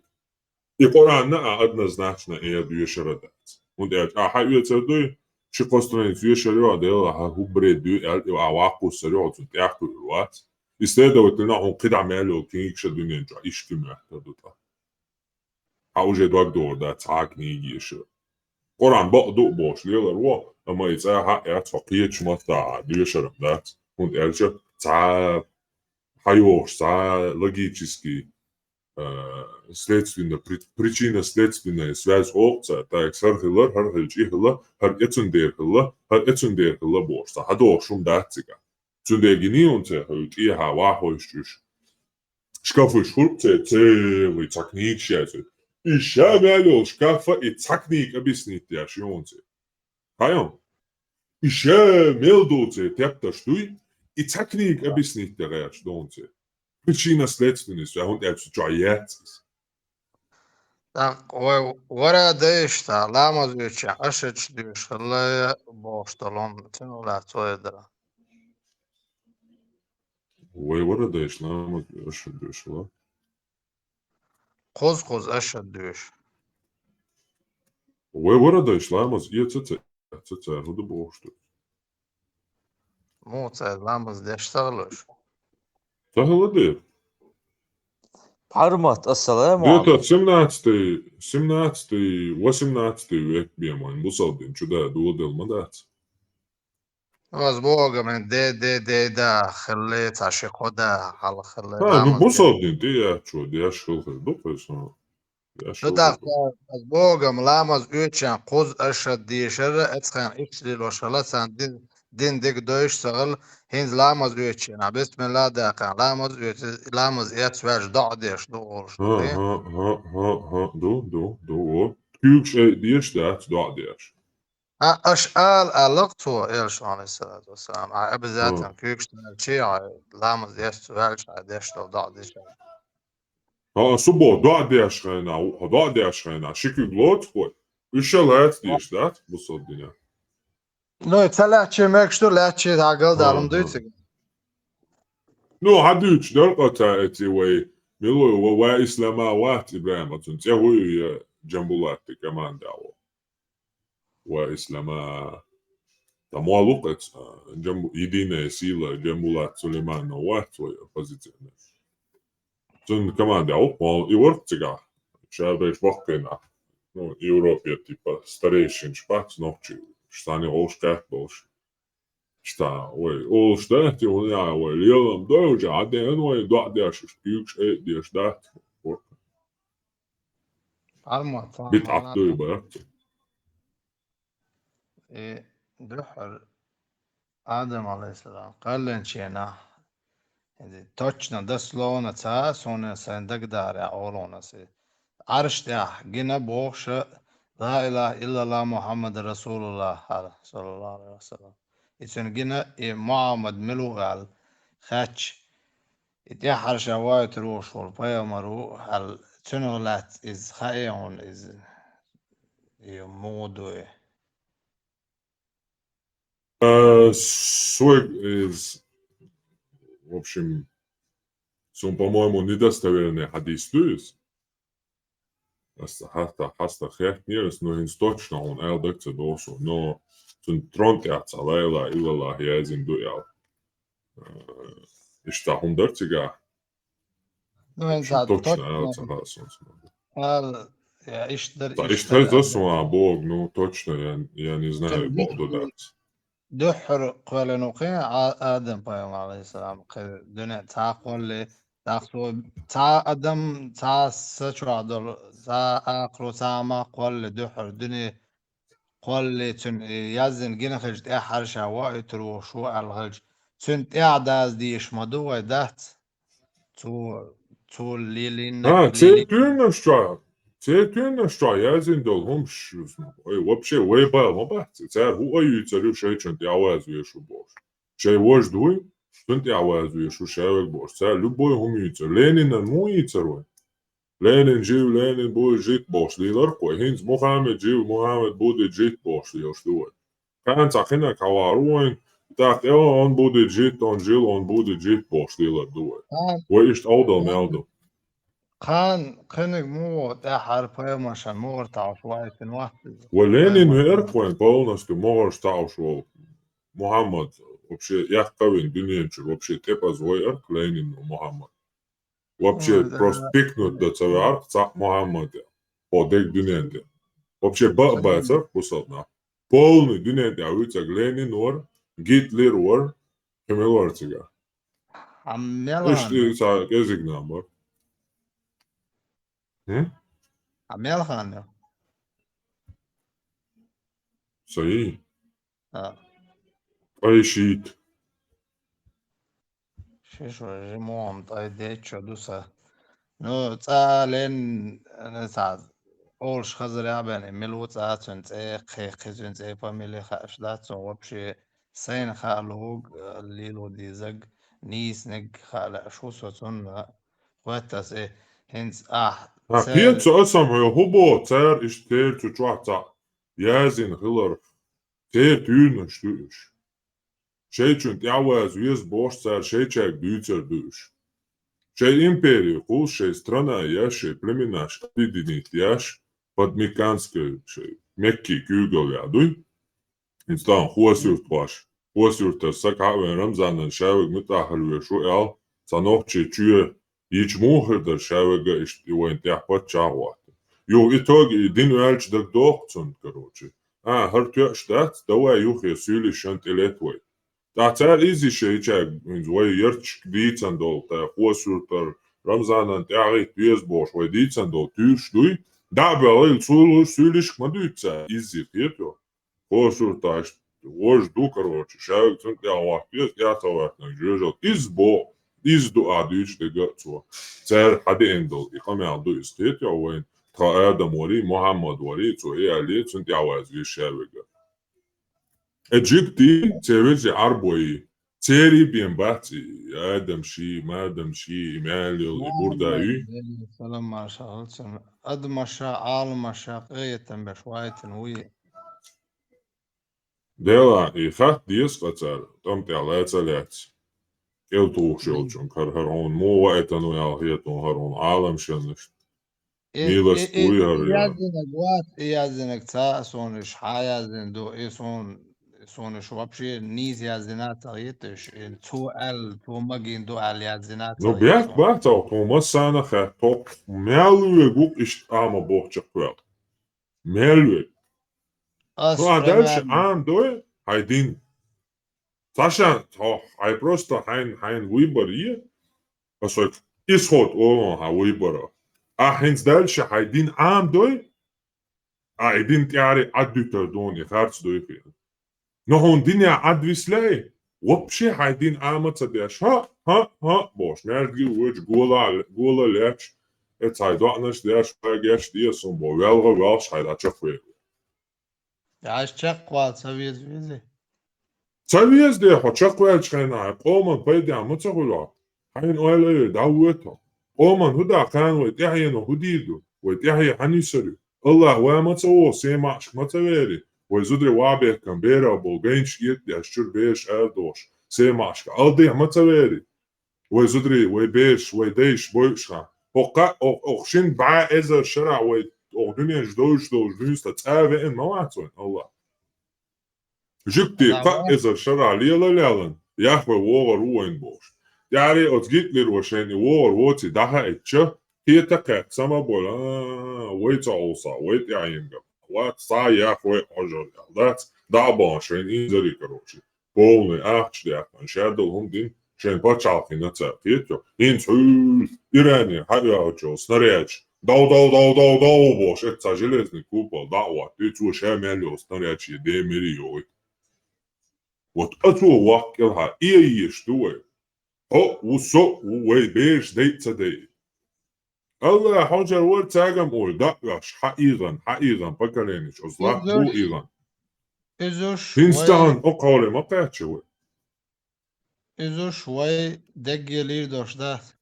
И Коран однозначно ешера дать. Он говорит, юецердуй, шикостранец ешера дела, хубреду, аваку сериозу, тяхту руат. И следовательно, он кидамелю книгша дуненджа, иштимя, тадута. Уже догдор, да, книги ешера. Коран баду бош, лела руа, ама и факиет шмата, ешера дать. Он говорит, хайош, логический, следственно, причинно-следственная связь опция, так сархилар, хархилчихила, харецундерхила борса, хадо шум датцига. Цундегини он цехаючи хавахойшчуш. Шкафы шхурце целый цакник щацы. И ща вялил шкафа и цакник объяснить я шионце. Хайон. И ща мелдуце тепта штуй, и цакник объяснить я шионце. Причинно-следственность, он это джаяцис. Так, ورا ديش تا لامز يوچا أشج ديش الله بوشتلون تنو لا تويدرا ورا ديش لامز أشد ديش لا قوز أشد ديش ورا ديش لامز تتا هدو بوشتل مو تايد لامز ديش تغلوش تهلا دير Armat, assalamu где-то alaikum. 18 век беман бусалдин чуда дуодел мадат. بس بوغا من دي دا خليت عشق دا على خلي Ну لامز ديش бусалдин ты я чё, я шел допресно. Я دو шел دا بس بوغا ملامز يوچا قوز أشد ديشر اتخان إكسلي لوشالات دين ديك دويش تغل هينز لامز يوچا بسم الله دا كان لامز إيت سواج ضع ديش دو غورش دو هي دو كيوكش ديش دات دو ديش. أشقال ألقتو إلش عليه الصلاة والسلام أبزاتن كيكش تنالشي لامز ديش سواج ديش دو ضع ديش سبو دو ديش خينا دو ديش خينا شكل glot خوي. Üşelhet diş dat bусалдин. Ну, تلاتشي مكشتو لاتشي هاقل دارم دويتك Ну, hadüç dörqata eti ve milu ve islama vaht İbrahim atun. Tehuyu jambulat kaman dawo. Ve islama tamualuk et jambu idine sila jambulat Süleyman vaht ve pozisyonu. Tun kaman dawo. Pol ivortiga. Şabeş vakena. Ну, Европе типа старейшин шпац ночи. Штани олшкат болш. Šta, ol šta ti on ja, lielam dođa, a de eno da deš špijš deš dat. عالمة Bit معناته attığı bak. دحر آدم عليه السلام قال لنشينا точно дословно تا سونه سندق دار أولونا سي عرش ده جنا بوش لا إله إلا الله محمد رسول الله صلى الله عليه وسلم إتن جنا محمد ملو قال خاتش إتيحر شوايت روش والبيامرو هل تنغلات إز خايون إز يمودو Свой из, в общем, сон, по-моему, недостоверный хадис туис. Hasta хехнирс, но ins точно он элдекце досу, но сон тронтяца лейла илала язин дуял. Ишта хундерцига, Ну, в انت общем, точно точно элдекце хасон. قال يا اشتر Да, اشتر ишта засуа Бог, ну точно, я не знаю, Бог додать. دحر قال نقي آدم بيوم عليه السلام دنيا تا قول تاخو تا آدم تا سچو عدل تا آخر تا ما قول دحر دنيا قول تن يزن جنا خرجت أحر شواء ترو شو الخرج تنت إعداز ديش مدو دهت تو ليلين Цетюна что, я зиндол хомшус. Ой, вообще, вейбал, мабахти. Цар хуаю царю шейчен тяваз вешу бош. Шей вож дуй, тун тяваз вешу шевек бош. Цар любой хумица. Ленин муи царой. Ленин жив, Ленин будет жить бош. Лилар кой. Хинц Мухаммед жив, Мухаммед будет жить бош. Лилш дуй. Кан цахина каваруин. Так, он будет жить, он жил, он будет жить бош. Лилар дуй. Ой, ишт аудал мелду. خان خنق مو أحر بيوم عشان مو ارتعوا شوية في الوقت ولينين ويركوين полностью можешь таушвол Мухаммад вообще яхкавин дуньянчур вообще тепа звой арк Ленин Мухаммад вообще просто пикнут до цавы арк цак Мухаммад подек дуньянде вообще баца пусална полный дуньянде авицак Ленин вор Гитлер вор кемелор цига عم إيش يلهن إذا كذا نمبر عم يلهن صحيح أي شيء شو جموعهم طيب ديتشو دوسا نو تسالين أنا سعد أولش خزر يعبان ملو تساتون تسي خيزون تسي فاميلي خاش داتون وبشي سين خالوغ الليلو دي زق نيس نق خال شو سوتون خواتاس هنس Pienso esam jau hubo cer iš tērču čuatā. Jēzin hilar tēr tūrna štūš. Šeičunt jāvēz vies boš cer šeičēk dūcer dūš. Šei impēriju kul šei stranā jaš šei plemināš didinīt jaš pat Mikanska šei Mekki kūgal jāduj. Ins tā hosjurt plaš. Hosjurt ar sakāvien Ramzanan šēvig mitāharvie šo jāl sanohči čūja Each moher der шавега ist joint ja почават. Jo итог din welch der dochtson короче. Har tu stat dawa юх ясули шант элетвой. Da цар изи шейчаг инзвой ерч дицандол та хосуртер Рамзанан тяги тюзбош вой дицандол тюштуй. Да бел сулу сулиш мадуца изи пето. Хосурташ вож ду короче. Шавег цунт я вах я тават на жежал избо izdu adüç de götso. Cer hadi endol iqame aldu istet ya wen ta Adam wari Muhammad wari to ali sunt yawaz vi şervega. Egypti çeveci arboyi Ceri bien bahti Adam şi madam şi imalil burdayı سلام ما شاء الله قد ما شاء عالم ما شاء قية بشوية وي dela i khat dies qatar tam te alatsaliat Eu tūkšķelčun, kar har on mova etanu jau hietu har on ālam šaništ. Mīlas tujar jau. يازنك وات يازنك تا سونش حيازن دو سونش وابشي نيز يازنات غيتش تو تو ماجين دو على يازنات Nu bijak bātau, to masāna khā top mēluwe guk isht āma bohčak vēl. Mēluwe. Nu a dēļši ām doja, haidin. Sasha, I просто хайн выбор е, посой исход он ха выбора. А хинс дальше хайдин ам дой, а один тяри аддютер дони харц дой хи. Но он диня адвислей, вообще хайдин амаца деш ха бош, мерги уч гола леч, эцай доанаш деш пагеш диесун бо велга велш хайда чафwe. عايش تقوى تسوي زويزي Цавиез де хочаквел чхена, Оман пайди амацагула. Хайн ойле давуето. Оман худа кан вет яхино худиду, вет яхи ханисару. Allah wa matsawo sema mataвери. وزدري وابه كان بيرا بولغينش يت يشتر بيش أردوش سيماشك ألدي ما تغيري وزدري وبيش وديش بويشها وقا أخشين بع إذا شرع وأغنية جدوش دوش تتابع إن مواتون الله جبتي قا إذا شرع ليلا ليلا يحوى وغر وين بوش يعني أتجيت للوشاني وغر ووتي دها إتشا هي تقاك سما بولا ويت عوصا ويت يعينجا وات صا يحوى أجر دات دعبان شين إنزري كروشي بولني أحش ديكان شادلهم دين شين باتشالكي نتاقيتو إنتول إيراني حقيا أجو سنرياج دو بوش إتسا جلزني كوبا دعوة ديتو شاماليو سنرياج يدي مليوي وتقطو واقعها يشتوي هو وسو وي بيش ديت دي الله حجر ورد تاجم قول دقش حقيقا بكرينش أصلاح بو إيغان إزوش هنستان أقولي ما قاتشوي وي دقي لير دوش دات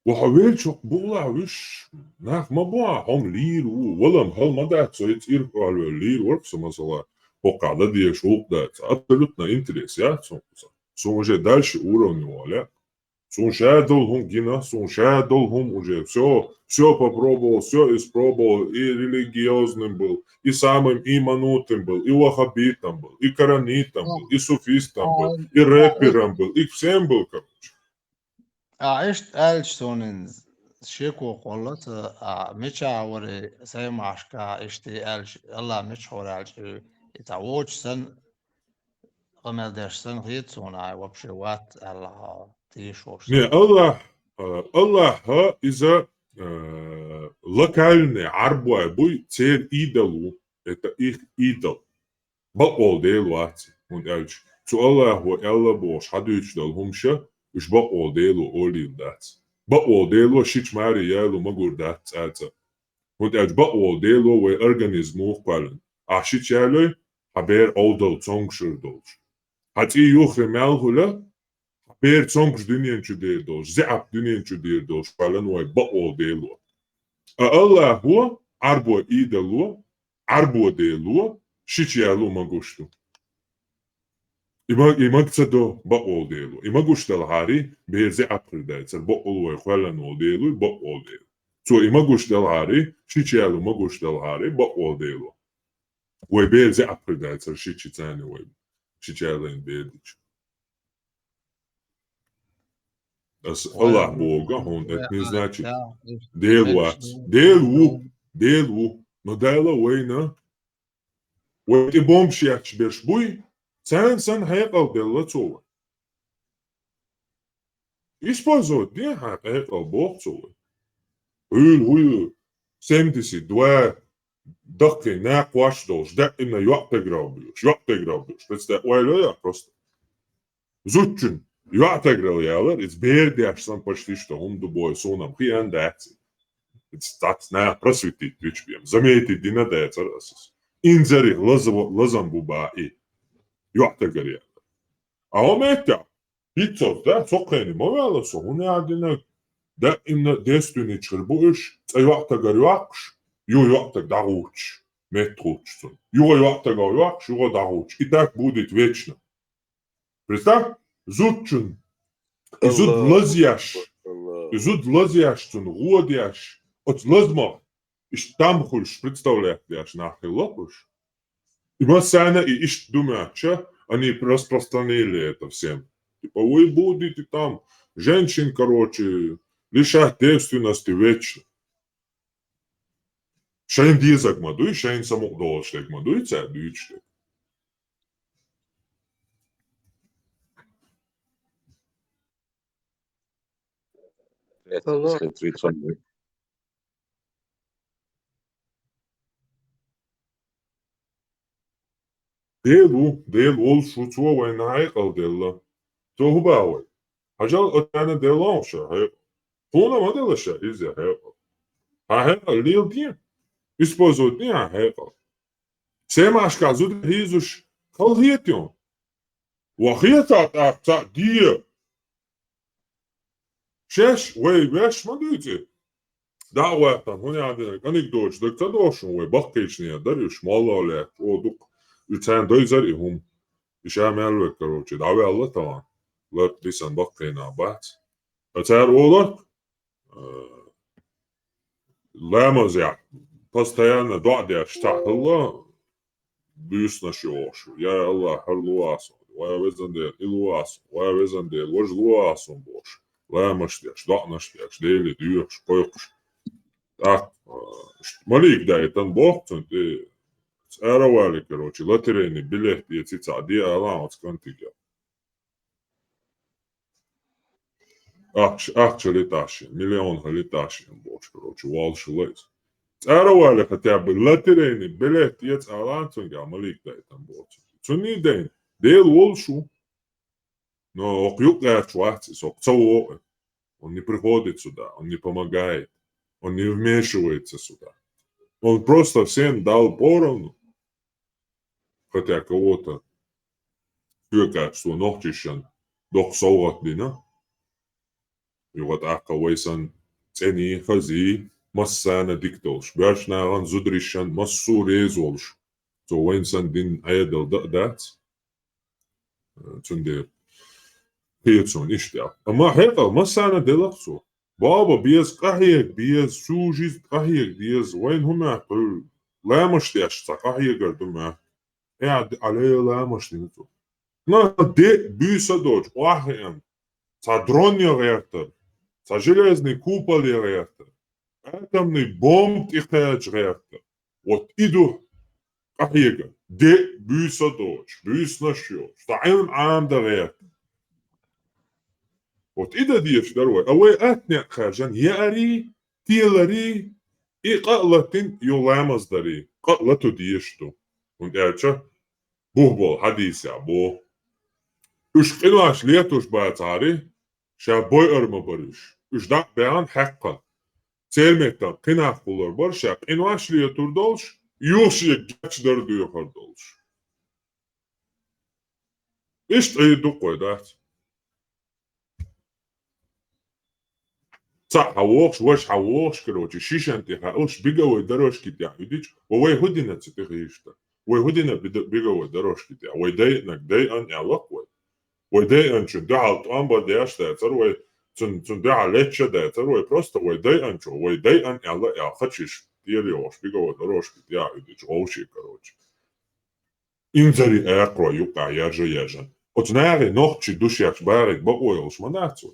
وحويل شو بولا وش ناك ما بوا هم لير ولا هل ما دات سو يتير قالوا لير وركس مثلا وقع دي شوق دات أبتلتنا إنتريس يا سو جه دالش أوروني ولا سو شادلهم جينا су шадолهم уже все попробовал, все испробовал, и религиозным был, и самым иманутым был, и ваххабитом был, и коранитом был, и суфистом был, и рэпером был, и всем был, короче. عشت ألش سونين شيكو قولت مشاوري سي ماشكا اشتي ألش الله مشحور ألش يتعوش سن قمل داش سن غيت سونا وبشي وات الله تيشوش Не, Аллах из-за локальной арбуя буй цель идолу, это их идол. بقول ديلواتي ونقالش تو الله هو الله بوش حدو يشدل همشا وش بقول ديلو أولي دات بقول ديلو شيش ماري يالو مقور دات ساعتا ونقالش بقول ديلو وي أرغانيزمو قالن عشيش يالو حبير أودل تونغشر دولش حتى يوخي مالهولا حبير تونغش دنيان شو دير دولش زعب دنيان شو دير دولش قالن وي بقول ديلو الله هو عربو إيدلو عربو ديلو شيش يالو مقوشتو إماك تدو بقول ديلو إماك وشتل هاري بيرزي أبقر دايتر بقول ويخوالن ول ديلو بقول ديلو تو إماك وشتل هاري شيش يالو ماك وشتل هاري بقول ديلو ويبيرزي أبقر دايتر شيش تاني وي شيش يالين بيردش بس الله بوغا هون اتني значит ديلو но дайло وينا ويتي بومشياتش بيرش بوي سان هيقل ديلا تسوي использовать دي هيقل بوغ تسوي هو سمتسي دوا دقي ناق واش دوش دا إنا يعتقرابيوش بس دا ويلو يا просто زوتشن يعتقرال يالر it's бērдяшсан почти что он дубой сонам хиан даци it's that's на просветить вичбием заметить дина дацар асис инзери лазам буба и يعتقر أوميتا هيتسوس ده سوقيني ما ولا سو هنا عندنا ده إن دستوني تشربوش يعتقر يعقش يعتقر داروش متروش يعتقر يعقش داروش إتاك بودت ويتشنا представь زوتشن изуд лазяштун годяш от лазма иш там хулш представляешь нахилопуш и масана и иш думача они распространили это всем типа вы будете там женщин короче лишать девственности вечно шайн дизак мадуй шайн самок долштек мадуй ца дючтек ديل ول شو تو وين هايقل ديلا تو هو باوي حاجة أنا ديلا وشا هايقل فونا ما ديلا شا إزاي هايقل هايقل ليل دين إسبوزو دين هايقل سيما أشكال زود هيزوش خل هيتيون وخيطات أبتا دي شاش وي باش ما دويتي دعوة هنا عندنا أنك دوش دك تدوش وبقيشني دريش ما الله لا ودك يتان دوزر هم يشامل وكروش دعوة الله طبعا لا لسان بقينا بعد أتار أولك لا مزيع постоянно دعاء اشتاق الله بيسنا شوش يا الله هرلواس ويزن دير إلواس ويزن دير وجلواس بوش لا مشتيش دعنا شتيش ديلي ديوش قيقش ماليك دايتن بوقتن أروالي كروشي لا تريني بليه دي تيتا دي ألامت كنتيجا لتاشي مليون لتاشي بوش كروشي والش ليس أروالي كتاب لا تريني بليه دي ألامت كنتيجا ماليك دايتن بوش توني دين ديل والشو но окьюкает швахти сок цело он не приходит сюда он не помогает он не вмешивается сюда он просто всем дал поровну хотя кого-то hyökää sua nohtishan dok saugat dina jugat akawaisan tseni khazi massana diktosh bashnagan zudrishan massu rezolsh so wensan din ayadal dat tsunde piyatsun işte ama heka massana delakso baba biyaz kahiyek biyaz sujiz kahiyek biyaz wen huma la mashtiash kahiyek garduma قاعد عليه لا مشتينتو نا دي بيسا دوج واحد تا дронья реактор та железный купол реактор атомный бомб ихтяж реактор вот иду ахига дي بيسا دوج بيس نشيو стаин عامدا реактор вот ида ديش دروي اوي اتني خارجان ياري تيلري اقلتين يولامز داري قلتو ديشتو und بو حديث يا بو اش قنواش ليتوش باتاري شابوي ارما بريش اش داق بيان حقا سيلمكتان قناق بولر برشا قنواش ليتور دولش يوشي جاش دردو يخر دولش اش تقيدو قويدات صح حووش وش حووش كروشي شيشان تيخاوش بيقوي دروش كتيا يديش ووي هدينا تتخيشتا ويهودنا بيجوا دروش كتير ويضايقنك ضايقا يعلقوا ويضايقن شو دعال طعم بدياش تاثر وي تن دعال ليتش تاثر وي بروستا ويضايقن شو ويضايقن يعلق يا خدشش كتير يوش بيجوا دروش كتير يديش غوشي كروش إنزري أقرأ يقع يجن وتناغي نوختشي دوشياش بارك بقويلش مناتو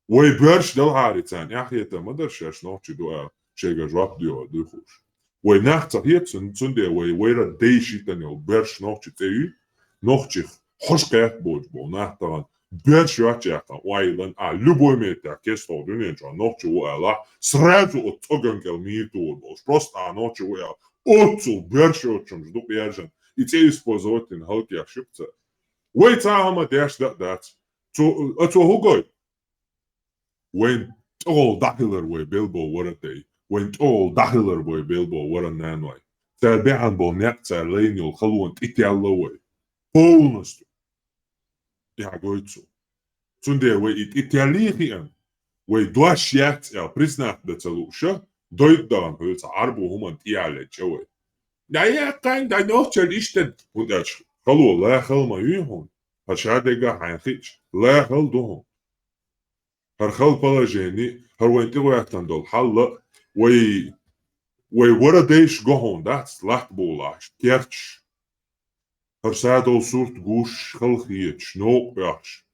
ويبرش دل هاريتان يحيتا مدرشاش نوختشي دوا شيغا جواب ديو دوخوش ويناخت هي تسندي ويرا ديشي تانيو برش نوختشي تيو نوختشي خوش قيات بوجبو ناختان برش يواتشاقا وايلان любой мета кесто дуненчо نوختشي وعلا сразу оттогангел миту бош просто ночи уя отцу برش отчум жду яжан и те использовать ин халки ошибца ويتاهما дяш дат то ато хугой when all dahiler way bilbo waratay وين all dahiler boy bilbo wara nanway تابعا بو نقطة لين الخلوان إتيالوي بولنستو يا جويتسو تندي وي إتياليخيان وي دواشيات يا بريسنا بتلوشة دويت دان هلت عربو هما تيالي جوي يا كان دا نوتشل إشتد وداش خلو لا خل ما يهون هشادقا حيخيش لا خل دوهم هرخل بلاجيني هروين تيواتان دول حل وي ورا ديش جوهون داتس لاحت بولاش كيرتش هرسادو صورت جوش خلخيتش نوق ياش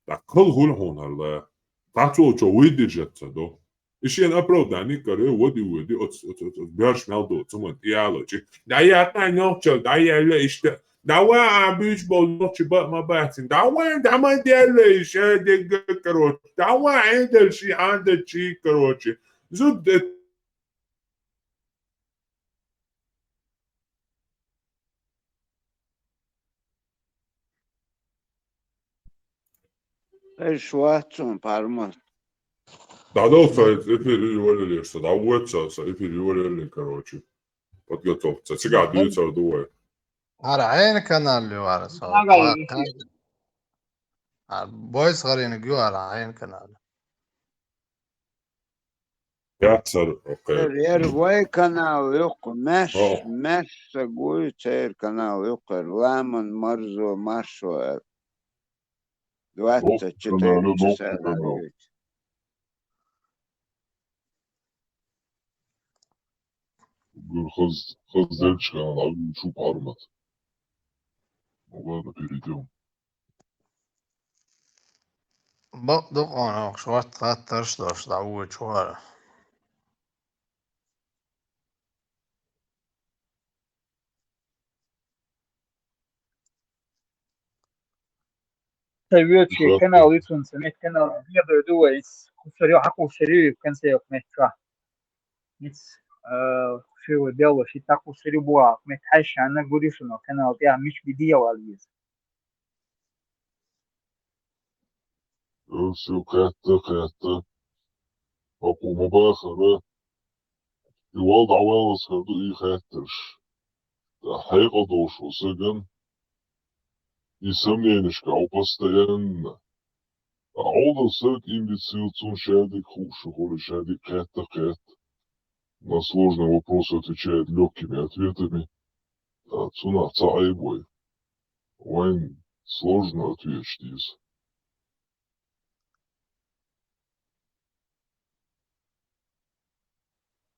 دا كل هون هلا تاتو جوي ديجت دو إشين أبرو داني كره ودي بيرش مالدو تمن تيالوجي دا يا كان نوتشل دا يا ليشت دا وا بيش بولوتش ما باتين دا وين دا ما دياليش دي كروت دا وا عندل شي عندل شي كروتشي زود ايش واتسون بارمال Да, эфир валили, что да, уется, эфир валили, короче, подготовиться. Сега дивиться двое. على عينك انا اللي ورا صوت بويس غير جو على عينك انا يعتر اوكي يروي كانال يق مش اه مش سقوي تير كانال يقر لامن مرزو مارشو دوات نوك تشتري كنال نوك تسال كنال عليك يقول خز دلش كانال عبي شو بارمت وغانا بيريديوم بقدق أنا شوات خاطرش دوش دعوة شوارع سويت شيء يخاف كان أوليتون سميت كان يقدر دويس خسروا حقو سريع كان سيوك متشا نيس شو ديالو شي تاكو سريع بوا متحش عنا قريشنو كان أوليا مش بديه واليز سو كاتا أقو مباخرة الوضع والس هردو إي خاترش حقيقة دوش وسجن يسمينش كاو بستيان عوض سرق إن بتسيوتون شادي خوش خولي شادي كاتا на сложный вопрос отвечает легкими ответами, а цуна цаибой. Вайн сложно ответить.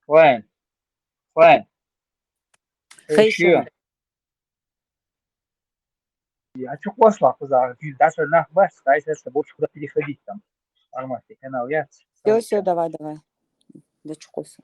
وين خيشون شو я чё пошла куда даже на вас дайте с тобой куда переходить там нормально كان أوليا все, давай. Да чукоса.